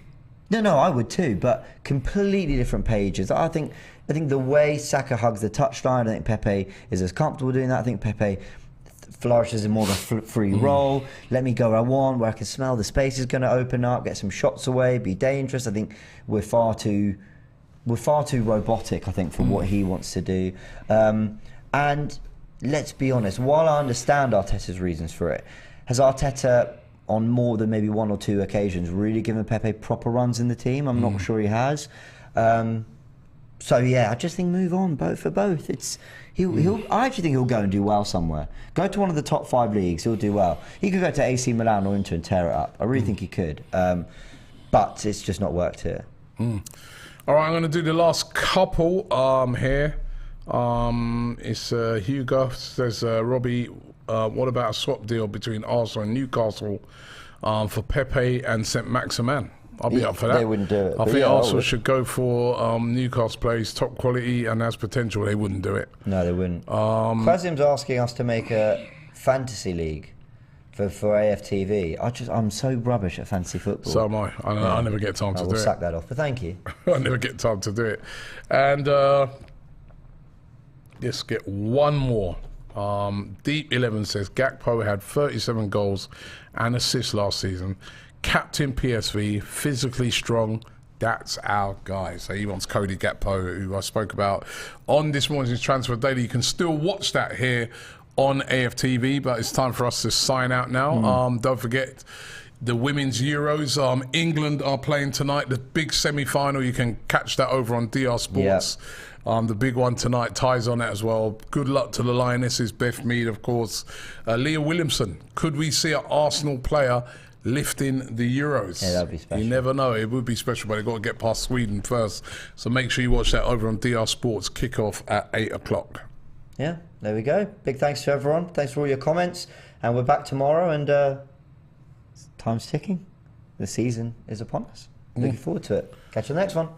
No, I would too, but completely different pages. I think the way Saka hugs the touchline, I think Pepe is as comfortable doing that. I think Pepe flourishes in more of a free role. Let me go where I want, where I can smell the space is going to open up, get some shots away, be dangerous. I think we're far too robotic, I think, for what he wants to do. And let's be honest, while I understand Arteta's reasons for it, has Arteta on more than maybe one or two occasions really given Pepe proper runs in the team? I'm not sure he has. So yeah, I just think move on, both for both. I actually think he'll go and do well somewhere. Go to one of the top 5 leagues, he'll do well. He could go to AC Milan or Inter and tear it up. I really think he could. But it's just not worked here. All right, I'm going to do the last couple here. It's Hugo says, Robbie, what about a swap deal between Arsenal and Newcastle for Pepe and St. Maximin? I'll be up for that. They wouldn't do it. I think Arsenal should go for Newcastle players, top quality and has potential. They wouldn't do it. No, they wouldn't. Qasim's asking us to make a fantasy league for AFTV. I'm so rubbish at fantasy football. So am I. I never get time to do it. We'll sack that off, but thank you. I never get time to do it. And let's get one more. Deep 11 says Gakpo had 37 goals and assists last season. Captain PSV, physically strong. That's our guy. So he wants Cody Gakpo, who I spoke about on this morning's Transfer Daily. You can still watch that here on AFTV, but it's time for us to sign out now. Don't forget the Women's Euros. England are playing tonight, the big semi-final. You can catch that over on DR Sports. Yep. The big one tonight, ties on it as well. Good luck to the Lionesses, Beth Mead, of course. Leah Williamson, could we see an Arsenal player lifting the Euros? Yeah, that'd be special. You never know. It would be special, but they've got to get past Sweden first. So make sure you watch that over on DR Sports, kickoff at 8 o'clock. Yeah, there we go. Big thanks to everyone. Thanks for all your comments. And we're back tomorrow, and time's ticking. The season is upon us. Looking forward to it. Catch you on the next one.